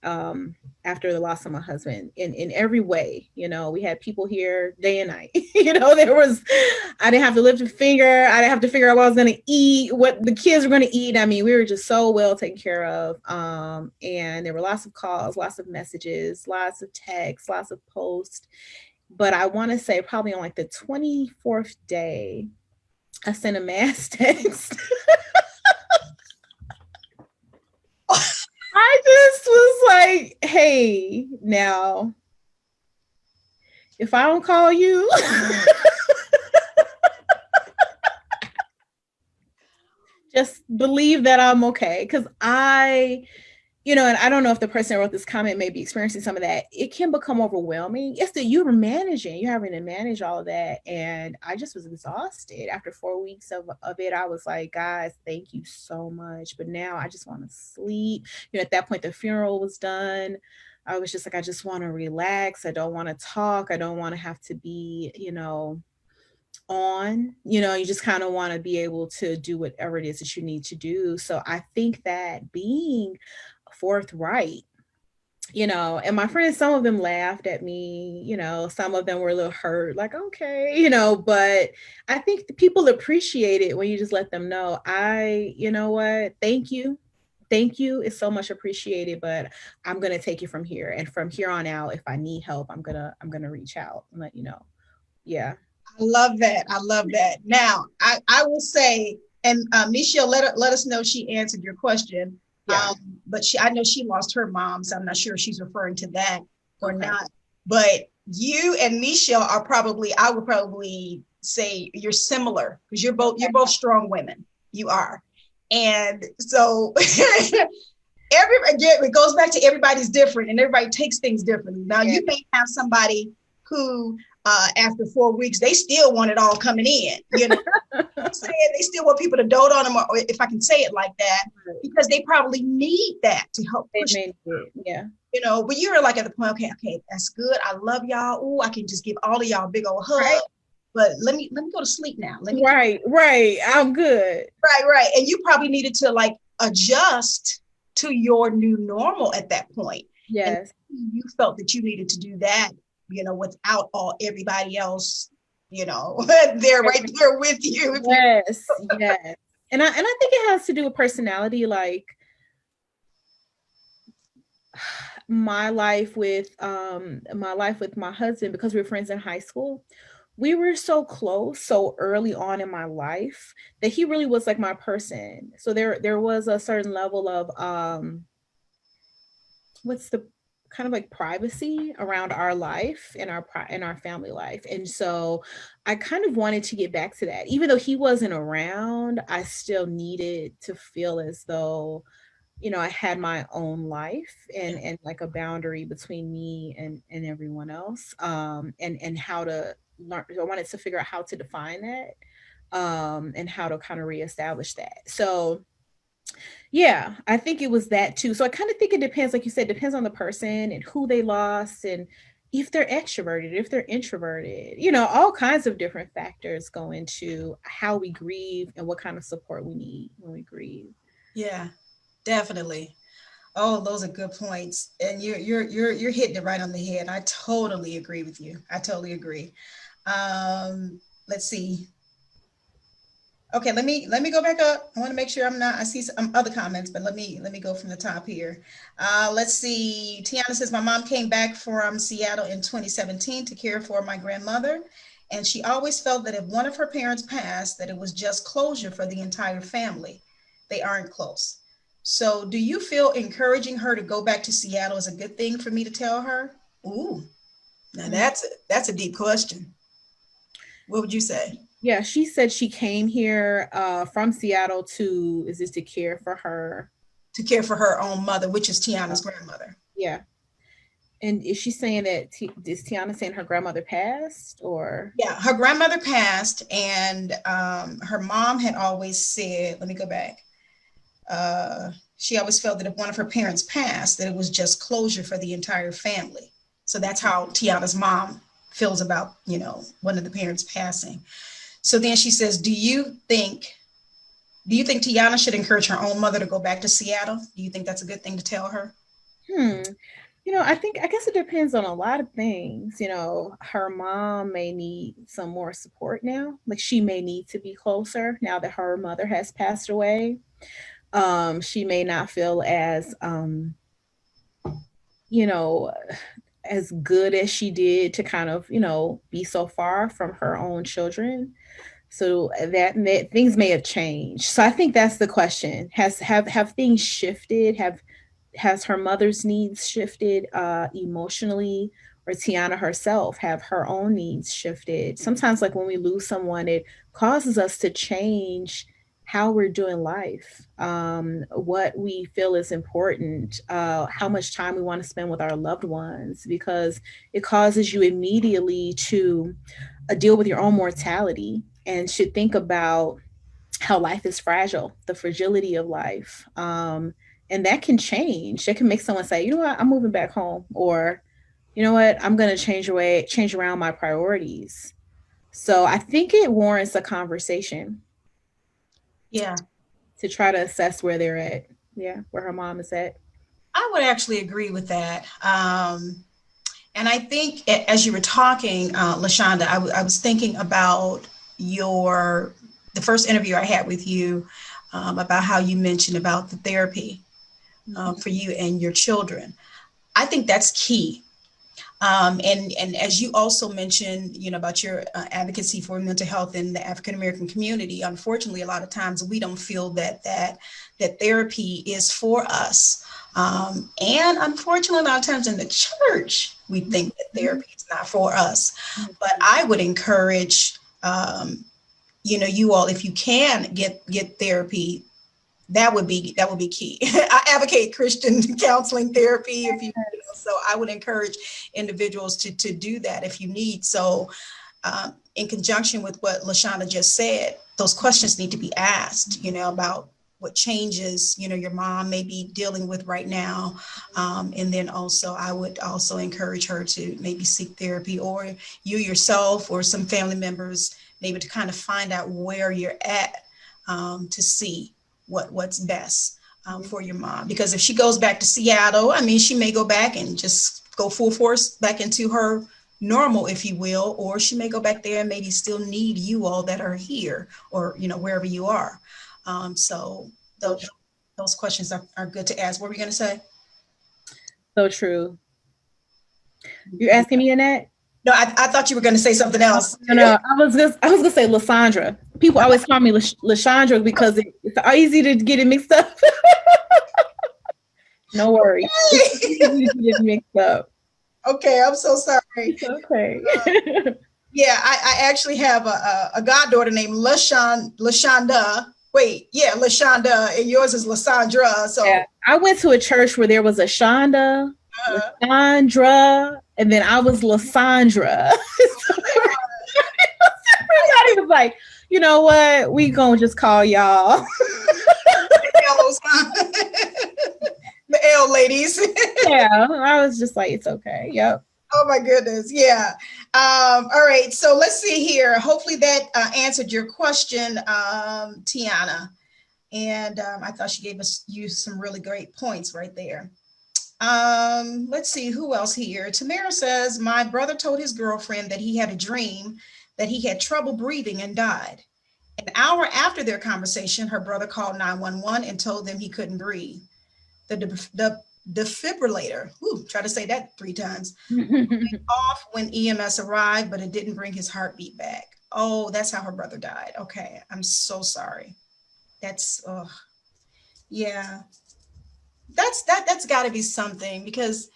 after the loss of my husband in every way. We had people here day and night. I didn't have to lift a finger. I didn't have to figure out what I was going to eat, what the kids were going to eat. I mean, we were just so well taken care of. And there were lots of calls, lots of messages, lots of texts, lots of posts. But I want to say probably on like the 24th day, I sent a mass text. I just was like, hey, now, if I don't call you, just believe that I'm okay. Because and I don't know if the person who wrote this comment may be experiencing some of that. It can become overwhelming. Yes, that you're having to manage all of that. And I just was exhausted. After 4 weeks of it, I was like, guys, thank you so much. But now I just want to sleep. At that point, the funeral was done. I was just like, I just want to relax. I don't want to talk. I don't want to have to be, on, you just kind of want to be able to do whatever it is that you need to do. So I think that being forthright, and my friends, some of them laughed at me, some of them were a little hurt, like, okay, but I think the people appreciate it when you just let them know, what, thank you, it's so much appreciated, but I'm going to take it from here. And from here on out, if I need help, I'm going to reach out and let you know. Yeah. I love that. Now, I will say, and Michelle, let us know she answered your question. Yeah. But I know she lost her mom, so I'm not sure if she's referring to that or not. But you and Michelle are I would probably say you're similar, because you're both strong women. You are. And so again, it goes back to everybody's different and everybody takes things differently. Now, you may have somebody who after 4 weeks, they still want it all coming in, they still want people to dote on them, or if I can say it like that, because they probably need that to help push it. Yeah. But you're like at the point, okay, that's good. I love y'all. Oh, I can just give all of y'all a big old hug. Right. But let me go to sleep now. Right. I'm good. Right. And you probably needed to like adjust to your new normal at that point. Yes. And you felt that you needed to do that, without everybody else, they're right there with you. Yes. And I think it has to do with personality. Like, my life with my husband, because we were friends in high school, we were so close so early on in my life that he really was like my person. So there was a certain level of what's the kind of like privacy around our life and our family life. And so I kind of wanted to get back to that. Even though he wasn't around, I still needed to feel as though, I had my own life and like a boundary between me and everyone else. And how to learn. I wanted to figure out how to define that, and how to kind of reestablish that. So yeah, I think it was that too. So I kind of think it depends, like you said, depends on the person and who they lost and if they're extroverted, if they're introverted, all kinds of different factors go into how we grieve and what kind of support we need when we grieve. Yeah, definitely. Oh, those are good points, and you're hitting it right on the head. I totally agree with you. I totally agree. Let's see. Okay, let me go back up. I want to make sure I'm not. I see some other comments, but let me go from the top here. Let's see. Tiana says my mom came back from Seattle in 2017 to care for my grandmother, and she always felt that if one of her parents passed, that it was just closure for the entire family. They aren't close. So, do you feel encouraging her to go back to Seattle is a good thing for me to tell her? Ooh, now that's a deep question. What would you say? Yeah, she said she came here from Seattle to To care for her own mother, which is Tiana's grandmother. Yeah. And is she saying that, is Tiana saying her grandmother passed or? Yeah, her grandmother passed, and her mom had always said, let me go back. She always felt that if one of her parents passed, that it was just closure for the entire family. So that's how Tiana's mom feels about, one of the parents passing. So then she says, do you think Tiana should encourage her own mother to go back to Seattle? Do you think that's a good thing to tell her? I guess it depends on a lot of things. Her mom may need some more support now. Like she may need to be closer now that her mother has passed away. She may not feel you know, as good as she did to kind of, be so far from her own children. So that things may have changed. So I think that's the question. Have things shifted? Has her mother's needs shifted emotionally, or Tiana herself have her own needs shifted? Sometimes, like when we lose someone, it causes us to change how we're doing life, what we feel is important, how much time we want to spend with our loved ones, because it causes you immediately to deal with your own mortality and should think about how life is fragile, the fragility of life. And that can change. That can make someone say, you know what, I'm moving back home, or you know what, I'm going to change around my priorities. So I think it warrants a conversation. Yeah. To try to assess where they're at. Yeah, where her mom is at. I would actually agree with that. And I think as you were talking, LaShonda, I was thinking about the first interview I had with you, about how you mentioned about the therapy for you and your children. I think that's key. And as you also mentioned, about your advocacy for mental health in the African American community, unfortunately, a lot of times we don't feel that therapy is for us. And unfortunately, a lot of times in the church, we think that therapy is not for us. But I would encourage, you all, if you can get therapy, that would be key. I advocate Christian counseling therapy so I would encourage individuals to do that if you need. So in conjunction with what LaShonda just said, those questions need to be asked, about what changes, your mom may be dealing with right now. And then also I would also encourage her to maybe seek therapy, or you yourself or some family members, maybe to kind of find out where you're at, to see what's best for your mom. Because if she goes back to Seattle, she may go back and just go full force back into her normal, if you will, or she may go back there and maybe still need you all that are here, or wherever you are. So those questions are good to ask. What were you going to say? So true. You're asking me, Annette? No, I thought you were going to say something else. No, I was gonna say LaSandra. People always call me LaSandra because it's easy to get it mixed up. No worries. It's easy to get it mixed up. Okay, I'm so sorry. It's okay. Yeah, I actually have a goddaughter named LaShonda. Wait, yeah, LaShonda, and yours is LaSandra. So yeah. I went to a church where there was a Shonda, LaSandra, and then I was LaSandra. Everybody was like, you know what? We gonna just call y'all the L ladies. Yeah, I was just like, it's okay. Yep. Oh my goodness. Yeah. All right. So let's see here. Hopefully that answered your question, Tiana. And I thought she gave you some really great points right there. Let's see who else here. Tamara says, my brother told his girlfriend that he had a dream that he had trouble breathing and died. An hour after their conversation, her brother called 911 and told them he couldn't breathe. The defibrillator, try to say that 3 times, went off when EMS arrived, but it didn't bring his heartbeat back. Oh, that's how her brother died. Okay, I'm so sorry. That's, yeah. That's got to be something, because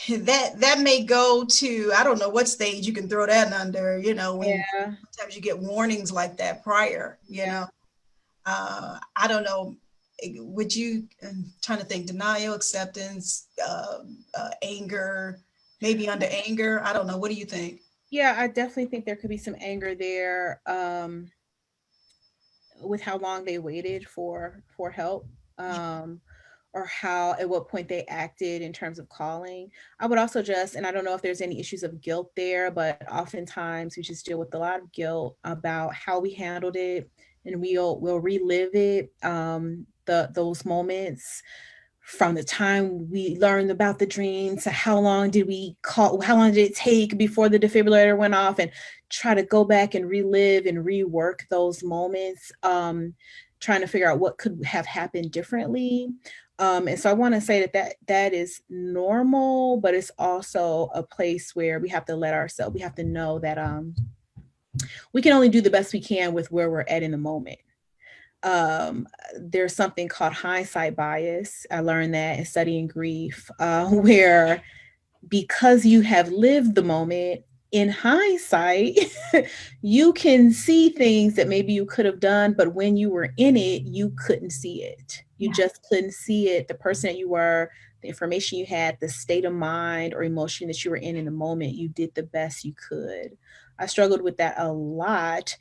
that may go to, I don't know what stage you can throw that under, when sometimes you get warnings like that prior, you know. I don't know. Would you, I'm trying to think, denial, acceptance, anger, maybe under anger? I don't know. What do you think? Yeah, I definitely think there could be some anger there with how long they waited for help. Or at what point they acted in terms of calling. I would also and I don't know if there's any issues of guilt there, but oftentimes we just deal with a lot of guilt about how we handled it, and we'll relive it, those moments from the time we learned about the dream to how long did it take before the defibrillator went off, and try to go back and relive and rework those moments, trying to figure out what could have happened differently. And so I want to say that is normal, but it's also a place where we have to we have to know that we can only do the best we can with where we're at in the moment. There's something called hindsight bias. I learned that in studying grief, where because you have lived the moment, in hindsight, you can see things that maybe you could have done, but when you were in it, you couldn't see it. You just couldn't see it. The person that you were, the information you had, the state of mind or emotion that you were in the moment, you did the best you could. I struggled with that a lot.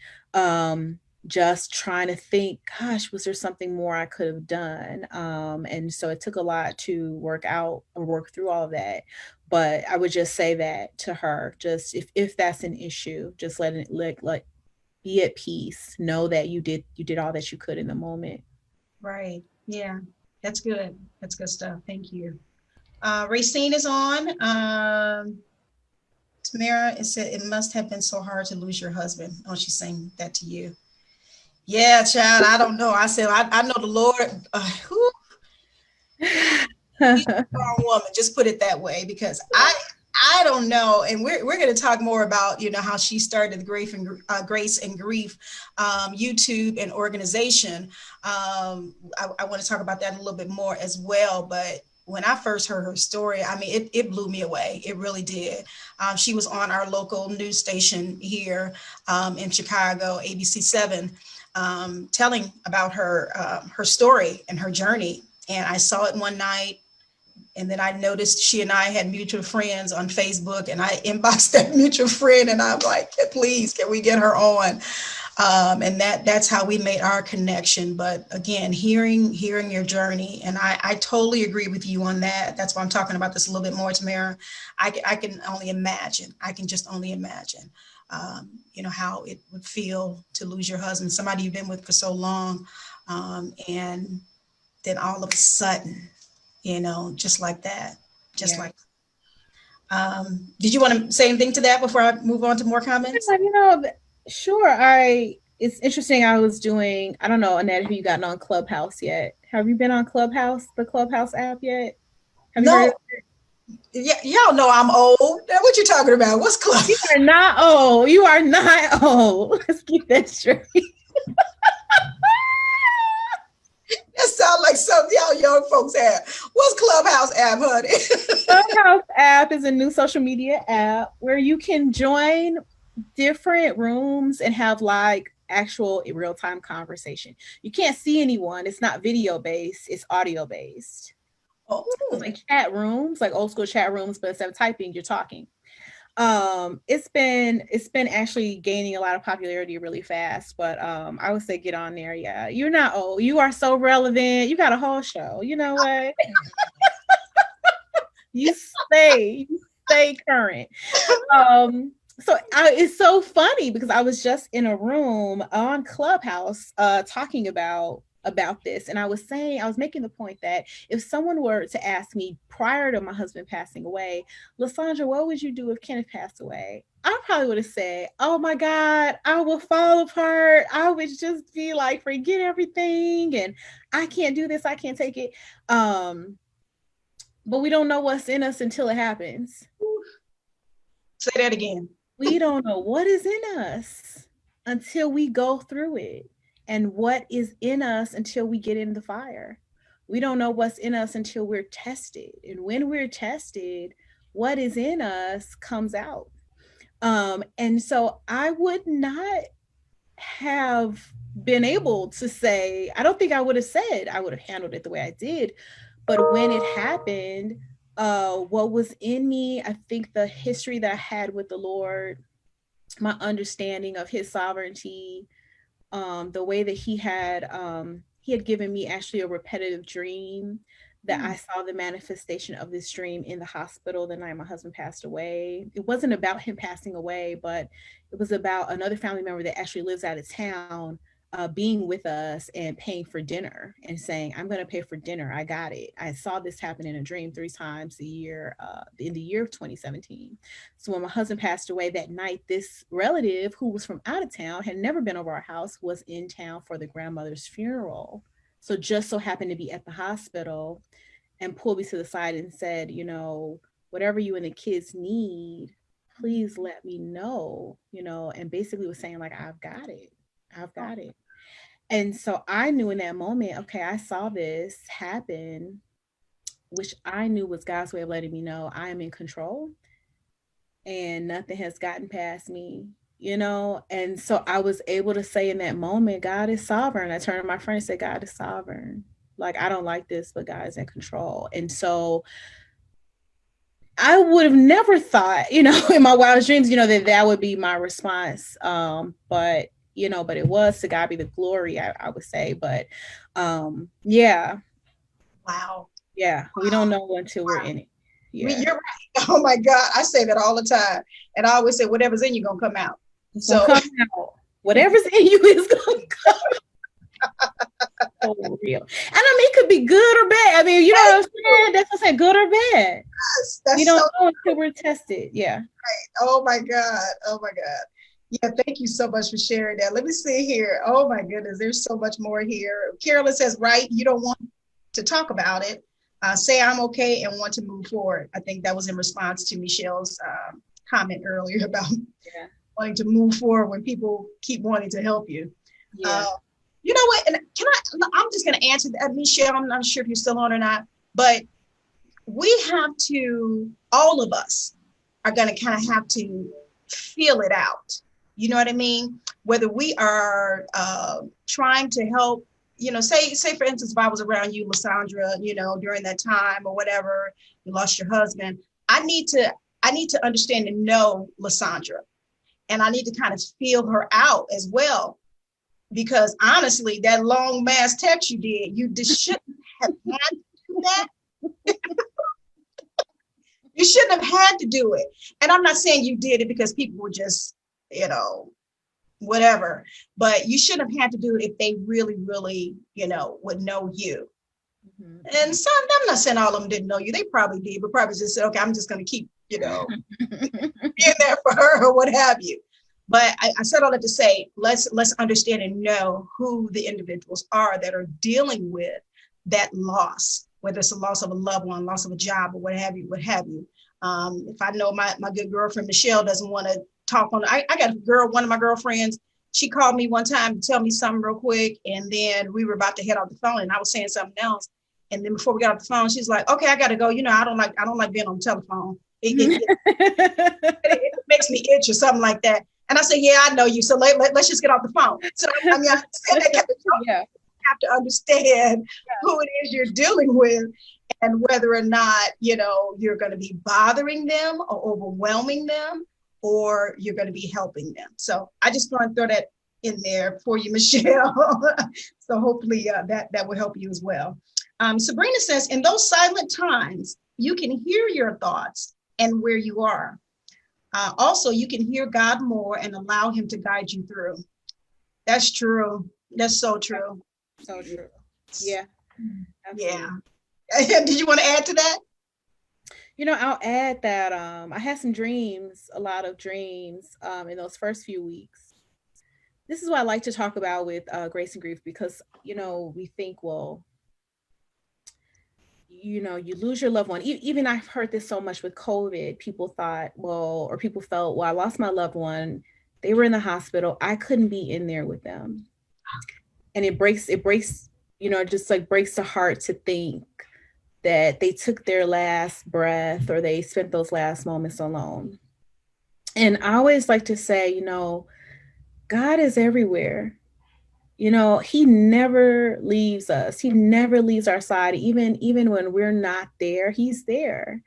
Just trying to think, gosh, was there something more I could have done? And so it took a lot to work through all of that. But I would just say that to her, just if that's an issue, just let be at peace. Know that you did all that you could in the moment. Right. Yeah, that's good. That's good stuff. Thank you. Racine is on. Tamara, it said it must have been so hard to lose your husband. Oh, she's saying that to you. Yeah, child, I don't know. I said, I know the Lord. She's a strong woman, just put it that way, because I don't know. And we're going to talk more about, how she started the Grace and Grief YouTube and organization. I want to talk about that a little bit more as well. But when I first heard her story, I mean, it blew me away. It really did. She was on our local news station here in Chicago, ABC7, telling about her story and her journey. And I saw it one night, and then I noticed she and I had mutual friends on Facebook, and I inboxed that mutual friend, and I'm like, please, can we get her on? And that's how we made our connection. But again, hearing your journey, and I totally agree with you on that. That's why I'm talking about this a little bit more, Tamara. I can only imagine. I can just only imagine, how it would feel to lose your husband, somebody you've been with for so long, and then all of a sudden, just like that, like. Did you want to say anything to that before I move on to more comments? Sure. It's interesting. I don't know, Annette, have you gotten on Clubhouse yet? Have you been on Clubhouse, the Clubhouse app yet? Have you heard of it? y'all know I'm old. Now, what you talking about? What's Club? You are not old. You are not old. Let's keep that straight. That sounds like something y'all young folks have. What's Clubhouse app, honey? Clubhouse app is a new social media app where you can join different rooms and have like actual real-time conversation. You can't see anyone. It's not video based. It's audio based. Oh. It's like chat rooms, like old school chat rooms, but instead of typing, you're talking. It's been actually gaining a lot of popularity really fast, but I would say get on there. Yeah, you're not old. You are so relevant. You got a whole show. You know what? you stay current. So it's so funny because I was just in a room on Clubhouse talking about this, and I was making the point that if someone were to ask me prior to my husband passing away, LaSandra, what would you do if Kenneth passed away? I probably would have said, oh my God, I will fall apart. I would just be like, forget everything, and I can't do this, I can't take it. But we don't know what's in us until it happens. Say that again. We don't know what is in us until we go through it. And what is in us until we get in the fire. We don't know what's in us until we're tested. And when we're tested, what is in us comes out. And so I would not have been able to say, I don't think I would have said I would have handled it the way I did. But when it happened, what was in me, I think the history that I had with the Lord, my understanding of his sovereignty, the way that he had given me actually a repetitive dream that I saw the manifestation of this dream in the hospital the night my husband passed away. It wasn't about him passing away, but it was about another family member that actually lives out of town being with us and paying for dinner and saying, I'm going to pay for dinner. I got it. I saw this happen in a dream 3 times a year in the year of 2017. So when my husband passed away that night, this relative who was from out of town, had never been over our house, was in town for the grandmother's funeral. So just so happened to be at the hospital and pulled me to the side and said, you know, whatever you and the kids need, please let me know, you know, and basically was saying like, I've got it. And so I knew in that moment, okay, I saw this happen, which I knew was God's way of letting me know I am in control and nothing has gotten past me, you know? And so I was able to say in that moment, God is sovereign. I turned to my friend and said, God is sovereign. Like, I don't like this, but God is in control. And so I would have never thought, you know, in my wildest dreams, you know, that would be my response. But it was, to God be the glory, I would say. But yeah. Wow. Yeah. We don't know until we're in it. Yeah. You're right. Oh my God. I say that all the time. And I always say, whatever's in you gonna come out. So come out. Whatever's in you is gonna come out. So real. And I mean, it could be good or bad. I mean, you know what I'm saying? That's what I said, good or bad. That's we don't know until we're tested. Yeah. Right. Oh my God. Yeah, thank you so much for sharing that. Let me see here. Oh my goodness, there's so much more here. Carolyn says, right, you don't want to talk about it. Say I'm okay and want to move forward. I think that was in response to Michelle's comment earlier about wanting to move forward when people keep wanting to help you. Yeah. You know what, and I'm just gonna answer that, Michelle, I'm not sure if you're still on or not, but we have to, all of us are gonna kind of have to feel it out. You know what I mean? Whether we are trying to help, you know, say for instance, if I was around you, LaSandra, you know, during that time or whatever, you lost your husband, I need to understand and know LaSandra, and I need to kind of feel her out as well, because honestly, that long mass text you did, you just shouldn't have had to do that. You shouldn't have had to do it. And I'm not saying you did it because people were just, you know, whatever, but you shouldn't have had to do it if they really, really, you know, would know you. Mm-hmm. And some, I'm not saying all of them didn't know you. They probably did, but probably just said, okay, I'm just going to keep, you know, being there for her or what have you. But I said all that to say, let's understand and know who the individuals are that are dealing with that loss, whether it's a loss of a loved one, loss of a job, or what have you. If I know my good girlfriend Michelle doesn't want to talk on, I got a girl, one of my girlfriends, she called me one time to tell me something real quick, and then we were about to head off the phone, and I was saying something else, and then before we got off the phone, she's like, "Okay, I got to go. You know, I don't like being on the telephone. It makes me itch or something like that." And I said, "Yeah, I know you. So let's just get off the phone." So I mean, I said that you have to understand who it is you're dealing with, and whether or not you're going to be bothering them or overwhelming them, or you're going to be helping them. So I just want to throw that in there for you, Michelle. So hopefully that will help you as well. Sabrina says, in those silent times, you can hear your thoughts and where you are. Also, you can hear God more and allow him to guide you through. That's true. That's so true. So true. Yeah. Absolutely. Yeah. Did you want to add to that? I'll add that I had some dreams, a lot of dreams in those first few weeks. This is what I like to talk about with grace and grief, because, we think, well, you lose your loved one. Even I've heard this so much with COVID. People thought, or people felt, well, I lost my loved one. They were in the hospital. I couldn't be in there with them. And it breaks, just like breaks the heart to think that they took their last breath or they spent those last moments alone. And I always like to say, God is everywhere. He never leaves us. He never leaves our side. Even when we're not there, he's there.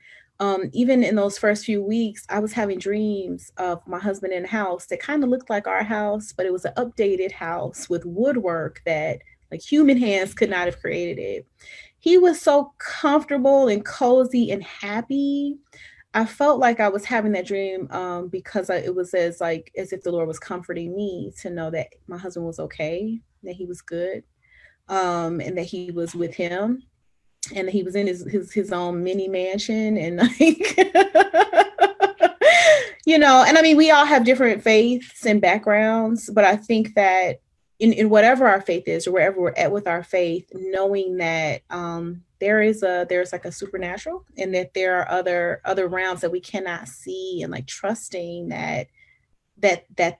Even in those first few weeks, I was having dreams of my husband in a house that kind of looked like our house, but it was an updated house with woodwork that like human hands could not have created it. He was so comfortable and cozy and happy. I felt like I was having that dream because it was as if the Lord was comforting me to know that my husband was okay, that he was good, and that he was with him, and that he was in his own mini mansion, and and I mean, we all have different faiths and backgrounds, but I think that in whatever our faith is, or wherever we're at with our faith, knowing that there's like a supernatural, and that there are other realms that we cannot see, and like trusting that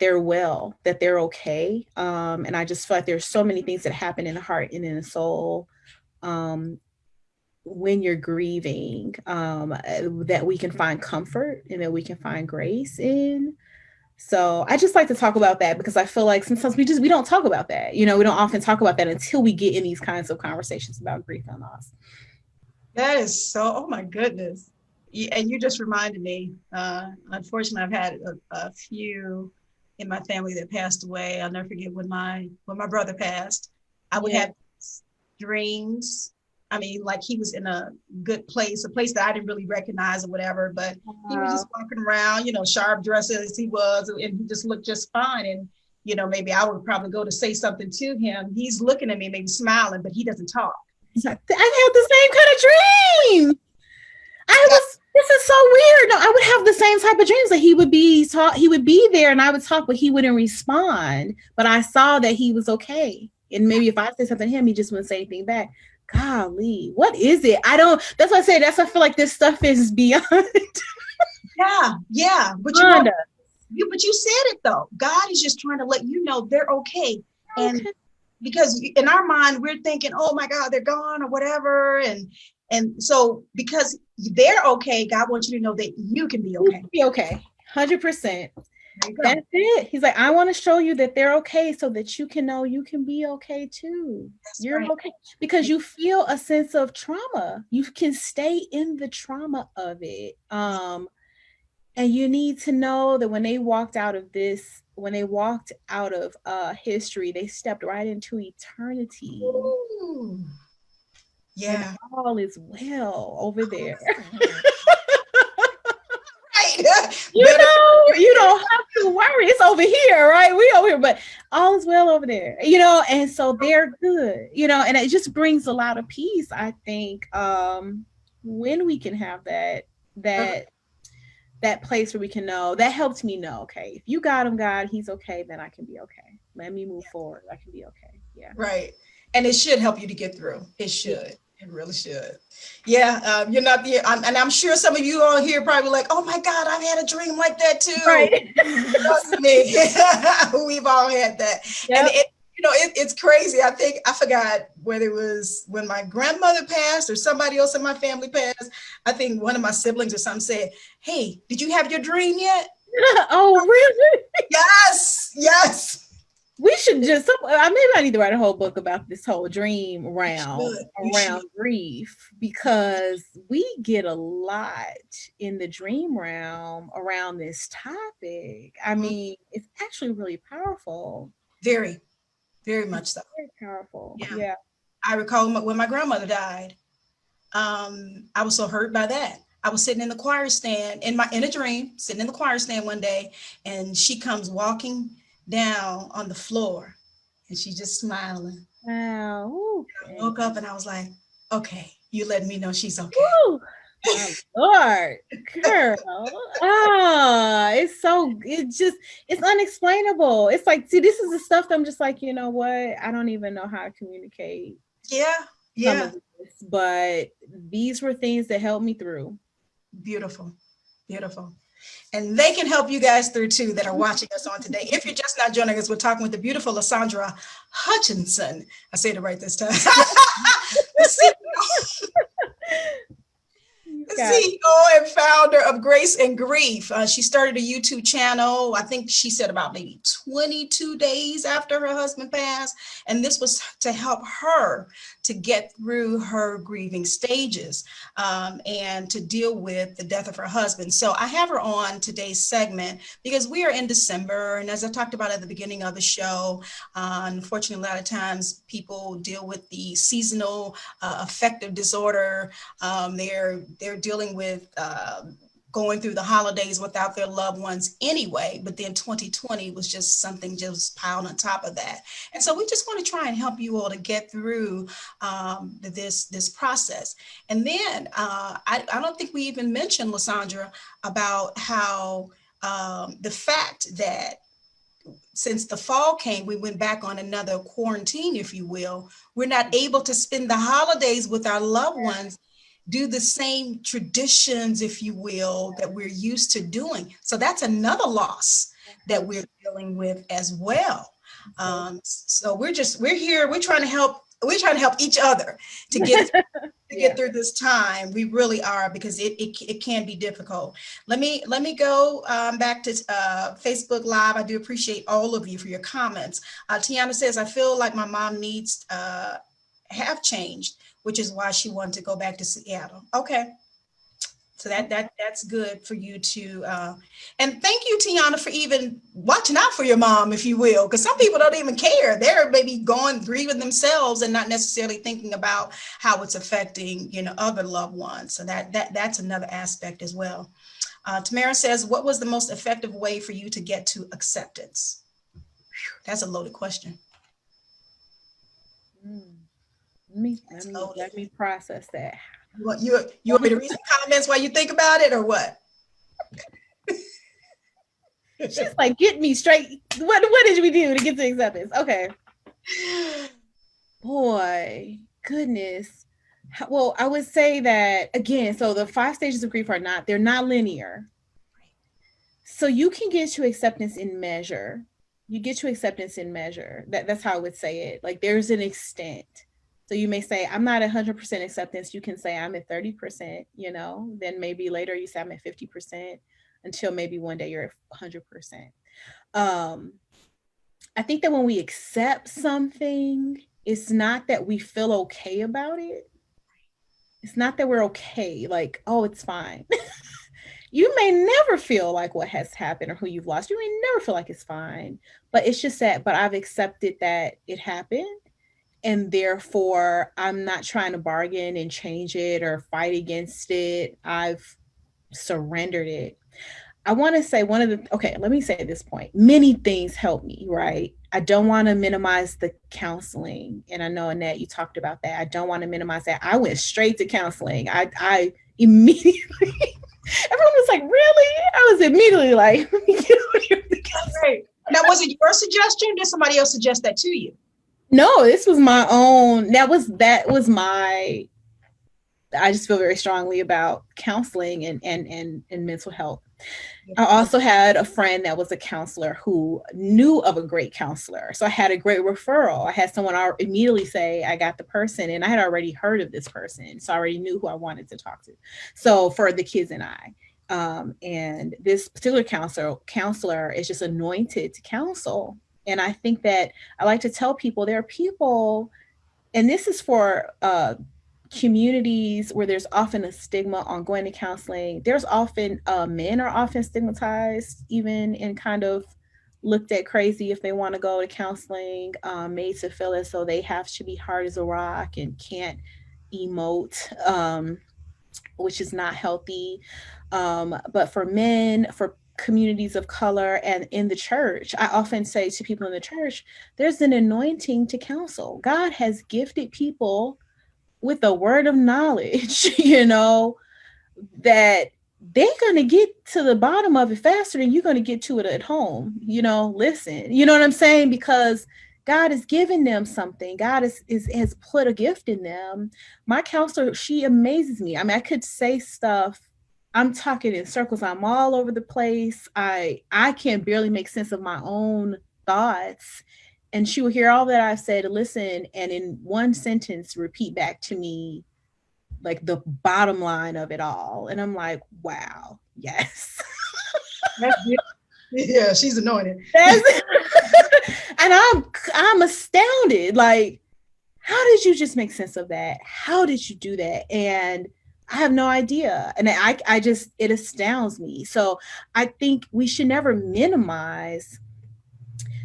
they're well, that they're okay. And I just feel like there's so many things that happen in the heart and in the soul when you're grieving, that we can find comfort and that we can find grace in. So I just like to talk about that, because I feel like sometimes we don't talk about that. We don't often talk about that until we get in these kinds of conversations about grief and loss. That is so, oh my goodness. And you just reminded me, unfortunately, I've had a few in my family that passed away. I'll never forget when my brother passed. I would have dreams. I mean, like he was in a good place, a place that I didn't really recognize or whatever, but he was just walking around, sharp dressed as he was, and he just looked just fine. And, maybe I would probably go to say something to him. He's looking at me, maybe smiling, but he doesn't talk. I've had the same kind of dream. This is so weird. No, I would have the same type of dreams. Like he would be there and I would talk, but he wouldn't respond. But I saw that he was okay. And maybe if I said something to him, he just wouldn't say anything back. Golly, what is it? That's what I say. I feel like this stuff is beyond. Yeah. But you said it though. God is just trying to let you know they're okay. And because in our mind, we're thinking, oh my God, they're gone or whatever. And so because they're okay, God wants you to know that you can be okay. Be okay. 100%. That's it. He's like, I want to show you that they're okay so that you can know you can be okay too. You're okay. Because you feel a sense of trauma. You can stay in the trauma of it. And you need to know that when they walked out of history, they stepped right into eternity. Ooh. Yeah. And all is well over there. You don't have to worry. It's over here, right? We over here, but all is well over there, and so they're good, and it just brings a lot of peace, I think, when we can have that place where we can know. That helps me know, okay, if you got him, God, he's okay, then I can be okay. Let me move forward. I can be okay. Yeah. Right. And it should help you to get through. It should. It really should. Yeah, you're not the, and I'm sure some of you all here probably like, oh my God, I've had a dream like that too. Right. Trust me, we've all had that. Yep. And it's crazy. I think, I forgot whether it was when my grandmother passed or somebody else in my family passed. I think one of my siblings or something said, hey, did you have your dream yet? Oh, really? Yes. We should just, maybe I need to write a whole book about this whole dream around grief, because we get a lot in the dream realm around this topic. I mean, it's actually really powerful. Very, very much so. Very powerful. Yeah. Yeah. I recall when my grandmother died, I was so hurt by that. I was sitting in the choir stand in a dream, sitting in the choir stand one day, and she comes walking down on the floor and she's just smiling. Wow. I woke up and I was like, okay, you let me know she's okay. Woo. Oh, Lord, girl. It's unexplainable. It's like, see, this is the stuff that I'm just like, you know what? I don't even know how to communicate. Yeah. But these were things that helped me through. Beautiful. And they can help you guys through too that are watching us on today. If you're just not joining us, we're talking with the beautiful LaSandra Hutchinson. I said it right this time. The CEO and founder of Grace and Grief. She started a YouTube channel, I think she said about maybe 22 days after her husband passed. And this was to help her to get through her grieving stages and to deal with the death of her husband. So I have her on today's segment because we are in December. And as I talked about at the beginning of the show, unfortunately, a lot of times people deal with the seasonal affective disorder. They're dealing with going through the holidays without their loved ones anyway, but then 2020 was just something just piled on top of that. And so we just want to try and help you all to get through this process. And then I don't think we even mentioned, LaSandra, about how the fact that since the fall came, we went back on another quarantine, if you will. We're not able to spend the holidays with our loved ones, do the same traditions, if you will, that we're used to doing. So that's another loss that we're dealing with as well. So we're here, we're trying to help each other to get through this time. We really are, because it can be difficult. Let me go back to Facebook Live. I do appreciate all of you for your comments. Tiana says, I feel like my mom needs have changed, which is why she wanted to go back to Seattle. Okay. So that's good for you to, and thank you, Tiana, for even watching out for your mom, if you will, because some people don't even care. They're maybe grieving themselves and not necessarily thinking about how it's affecting, other loved ones. So that's another aspect as well. Tamara says, what was the most effective way for you to get to acceptance? That's a loaded question. Let me process that. You want me to read some comments while you think about it, or what? She's like, get me straight. What did we do to get to acceptance? Okay. Boy, goodness. Well, I would say that again, so the 5 stages of grief they're not linear. So you can get to acceptance in measure. That's how I would say it. Like, there's an extent. So you may say, I'm not 100% acceptance. You can say I'm at 30%, then maybe later you say I'm at 50%, until maybe one day you're at 100%. I think that when we accept something, it's not that we feel okay about it. It's not that we're okay, like, oh, it's fine. You may never feel like what has happened or who you've lost. You may never feel like it's fine, but it's just that, but I've accepted that it happened. And therefore, I'm not trying to bargain and change it or fight against it. I've surrendered it. I want to say let me say at this point, many things help me, right? I don't want to minimize the counseling. And I know, Annette, you talked about that. I don't want to minimize that. I went straight to counseling. I immediately, everyone was like, really? I was immediately like, right. Now, was it your suggestion? Or did somebody else suggest that to you? No, this was my own. That was my I just feel very strongly about counseling and mental health. Yeah. I also had a friend that was a counselor who knew of a great counselor. So I had a great referral. I had someone immediately say, I got the person, and I had already heard of this person. So I already knew who I wanted to talk to. So for the kids and I, and this particular counselor is just anointed to counsel. And I think that I like to tell people there are people, and this is for communities where there's often a stigma on going to counseling. There's often men are often stigmatized, even, and kind of looked at crazy if they want to go to counseling, made to feel as though they have to be hard as a rock and can't emote, which is not healthy. But for men, for communities of color, and in the church, I often say to people in the church, there's an anointing to counsel. God has gifted people with a word of knowledge, that they're going to get to the bottom of it faster than you're going to get to it at home. Listen, you know what I'm saying? Because God has given them something. God has put a gift in them. My counselor, she amazes me. I mean, I could say stuff. I'm talking in circles. I'm all over the place. I can barely make sense of my own thoughts. And she would hear all that I said, listen, and in one sentence, repeat back to me, like, the bottom line of it all. And I'm like, wow, yes. Yeah, she's anointed. And I'm astounded. Like, how did you just make sense of that? How did you do that? And I have no idea. And I just, it astounds me. So I think we should never minimize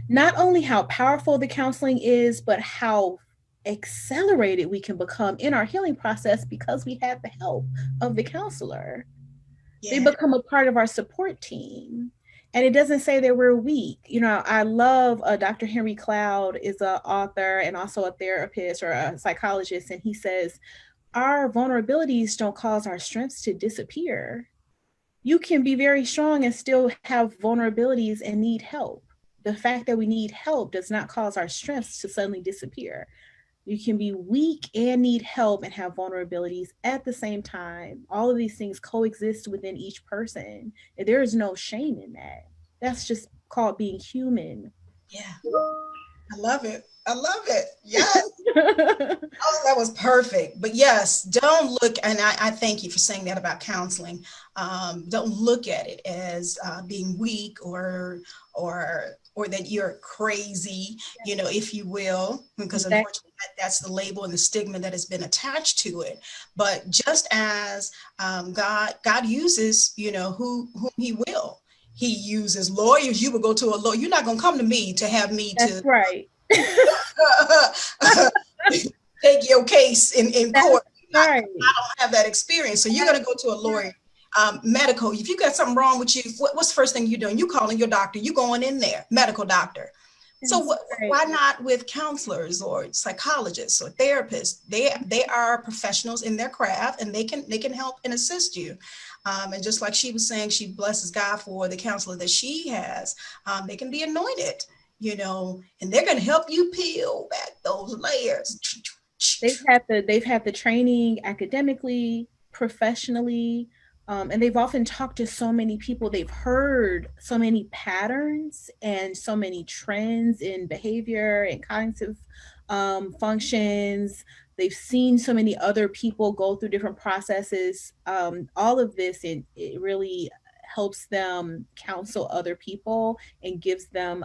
not only how powerful the counseling is, but how accelerated we can become in our healing process because we have the help of the counselor. Yeah. They become a part of our support team. And it doesn't say that we're weak. I love Dr. Henry Cloud is an author and also a therapist or a psychologist. And he says, our vulnerabilities don't cause our strengths to disappear. You can be very strong and still have vulnerabilities and need help. The fact that we need help does not cause our strengths to suddenly disappear. You can be weak and need help and have vulnerabilities at the same time. All of these things coexist within each person. And there is no shame in that. That's just called being human. Yeah. I love it. I love it. Yes. Oh, that was perfect. But yes, don't look, and I thank you for saying that about counseling. Don't look at it as being weak or that you're crazy, if you will, because unfortunately that's the label and the stigma that has been attached to it. But just as God uses, whom he will. He uses lawyers. You would go to a lawyer. You're not going to come to me to have me That's right. take your case in court. Right. I don't have that experience. So you're going to go to a lawyer. Medical, if you got something wrong with you, what's the first thing you're doing? You calling your doctor. You going in there, medical doctor. So why not with counselors or psychologists or therapists? They are professionals in their craft, and they can help and assist you. And just like she was saying, she blesses God for the counselor that she has. They can be anointed, and they're going to help you peel back those layers. They've had the training academically, professionally, and they've often talked to so many people. They've heard so many patterns and so many trends in behavior and cognitive functions. They've seen so many other people go through different processes. All of this, it really helps them counsel other people and gives them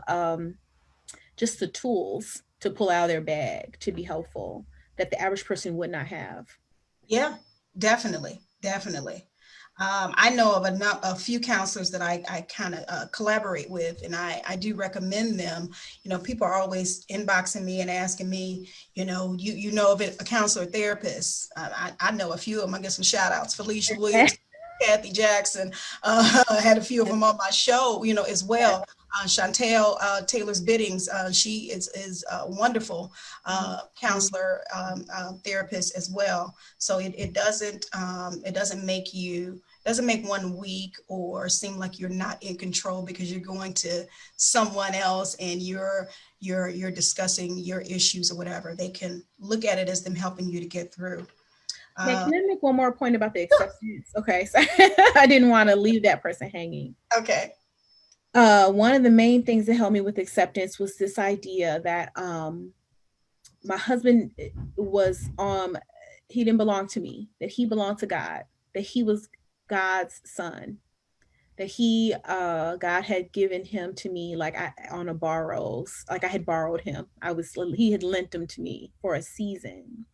just the tools to pull out of their bag to be helpful that the average person would not have. Yeah, definitely. I know of a few counselors that I kind of collaborate with, and I do recommend them. People are always inboxing me and asking me, you know of a counselor, therapist. I know a few of them. I get some shout outs. Felicia Williams, Kathy Jackson, I had a few of them on my show, as well. Chantel Taylor's Biddings, she is a wonderful counselor, therapist as well. So it doesn't make one weak or seem like you're not in control because you're going to someone else and you're discussing your issues or whatever. They can look at it as them helping you to get through. Now, can I make one more point about the acceptance? Okay, so I didn't want to leave that person hanging. Okay. One of the main things that helped me with acceptance was this idea that my husband was he didn't belong to me, that he belonged to God, that he was God's son, that God had given him to me like I had borrowed him. He had lent him to me for a season,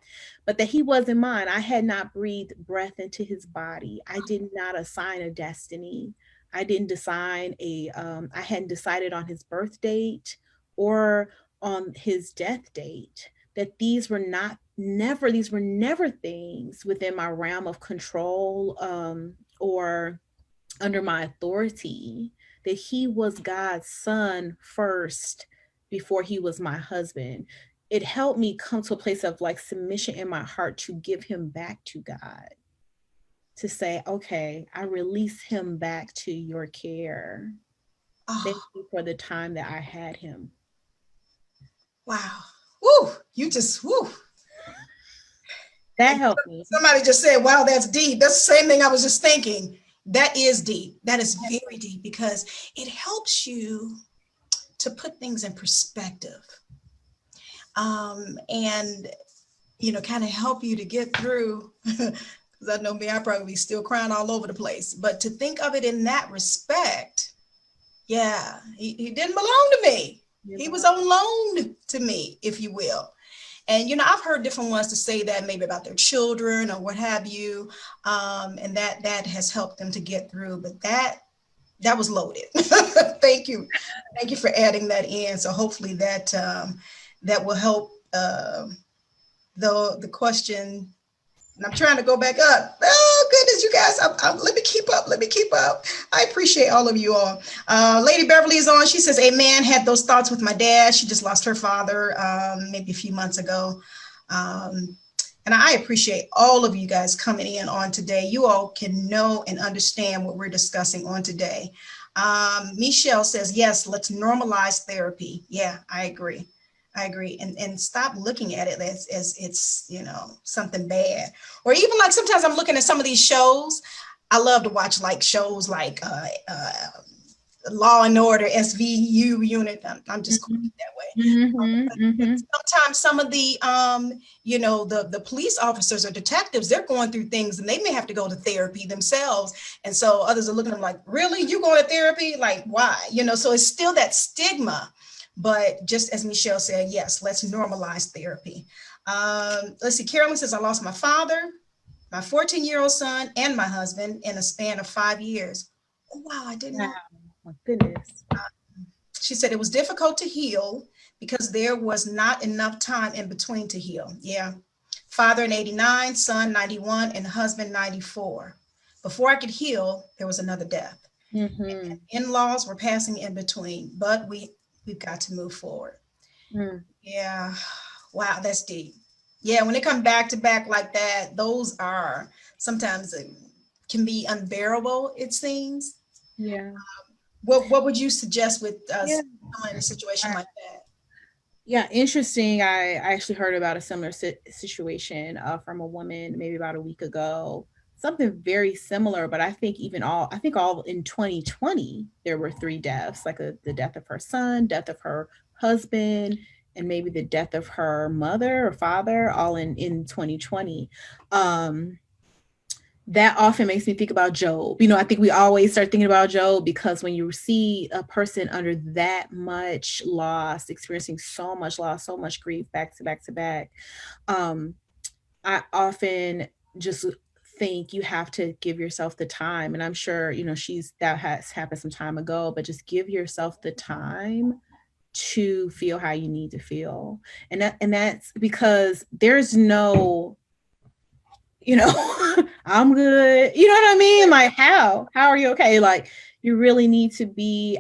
but that he wasn't mine. I had not breathed breath into his body. I did not assign a destiny. I didn't assign I hadn't decided on his birth date or on his death date. That these were never things within my realm of control or under my authority, that he was God's son first before he was my husband. It helped me come to a place of like submission in my heart to give him back to God, to say, okay, I release him back to your care. Thank you for the time that I had him. Wow. Woo, you just, woo. That helped me. Somebody just said, wow, that's deep. That's the same thing I was just thinking. That is deep. That is very deep because it helps you to put things in perspective. And, you know, kind of help you to get through, because I know me, I probably still crying all over the place, but to think of it in that respect, yeah, he didn't belong to me. He was on loan to me, if you will. And, you know, I've heard different ones to say that maybe about their children or what have you. And that has helped them to get through, but that was loaded. Thank you. Thank you for adding that in. So hopefully that will help the question. And I'm trying to go back up. Oh, goodness, you guys, let me keep up. Let me keep up. I appreciate all of you all. Lady Beverly is on. She says, amen, had those thoughts with my dad. She just lost her father maybe a few months ago. And I appreciate all of you guys coming in on today. You all can know and understand what we're discussing on today. Michelle says, yes, let's normalize therapy. Yeah, I agree. And stop looking at it as it's, you know, something bad. Or even like sometimes I'm looking at some of these shows. I love to watch like shows like Law and Order, SVU unit. I'm just calling it that way. Sometimes some of the, you know, the police officers or detectives, they're going through things and they may have to go to therapy themselves. And so others are looking at them like, really? You going to therapy? Like, why? You know, so it's still that stigma. But just as Michelle said, yes, let's normalize therapy. Let's see, Carolyn says, I lost my father, my 14-year-old son, and my husband in a span of 5 years. Oh, wow, I didn't know. My goodness. She said it was difficult to heal because there was not enough time in between to heal. Yeah. Father in 89, son 91, and husband 94. Before I could heal, there was another death. And in-laws were passing in between, but we've got to move forward. Yeah. Wow, that's deep. Yeah, when they come back to back like that, those are sometimes can be unbearable, it seems. Yeah. What would you suggest with us in a situation like that? Yeah, interesting. I actually heard about a similar situation from a woman maybe about a week ago. Something very similar, but I think all in 2020 there were 3 deaths, like the death of her son, death of her husband, and maybe the death of her mother or father, all in 2020. That often makes me think about Job. You know, I think we always start thinking about Job because when you see a person under that much loss, experiencing so much loss, so much grief back to back to back, I often just think you have to give yourself the time. And I'm sure, you know, that has happened some time ago, but just give yourself the time to feel how you need to feel. And that's because there's no, you know, I'm good. You know what I mean? Like, how are you okay? Like, you really need to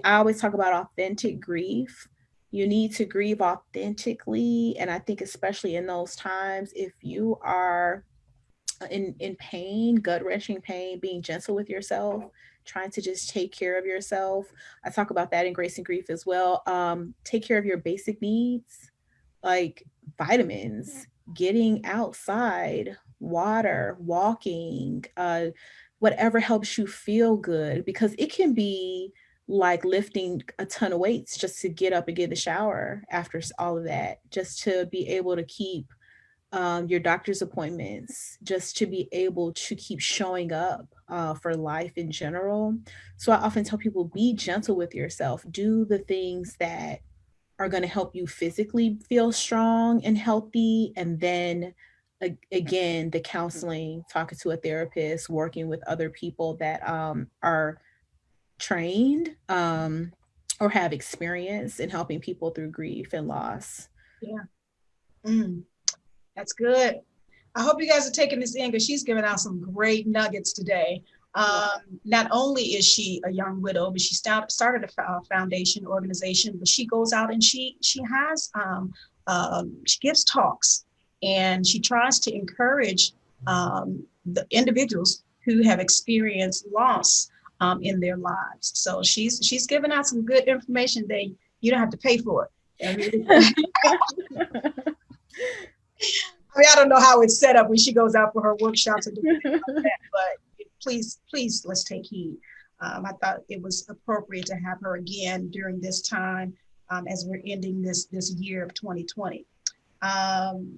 I always talk about authentic grief. You need to grieve authentically. And I think especially in those times, if you are in pain, gut-wrenching pain, being gentle with yourself, trying to just take care of yourself. I talk about that in Grace and Grief as well. Take care of your basic needs, like vitamins, getting outside, water, walking, whatever helps you feel good, because it can be like lifting a ton of weights just to get up and get in the shower after all of that, just to be able to keep your doctor's appointments, just to be able to keep showing up for life in general. So I often tell people, be gentle with yourself, do the things that are going to help you physically feel strong and healthy. And then again, the counseling, talking to a therapist, working with other people that are trained or have experience in helping people through grief and loss. Yeah. That's good. I hope you guys are taking this in because she's giving out some great nuggets today. Not only is she a young widow, but she started a foundation organization, but she goes out and she gives talks, and she tries to encourage the individuals who have experienced loss in their lives. So she's giving out some good information that you don't have to pay for it. I mean, I don't know how it's set up when she goes out for her workshops and different things like that, but please, let's take heed. I thought it was appropriate to have her again during this time as we're ending this year of 2020.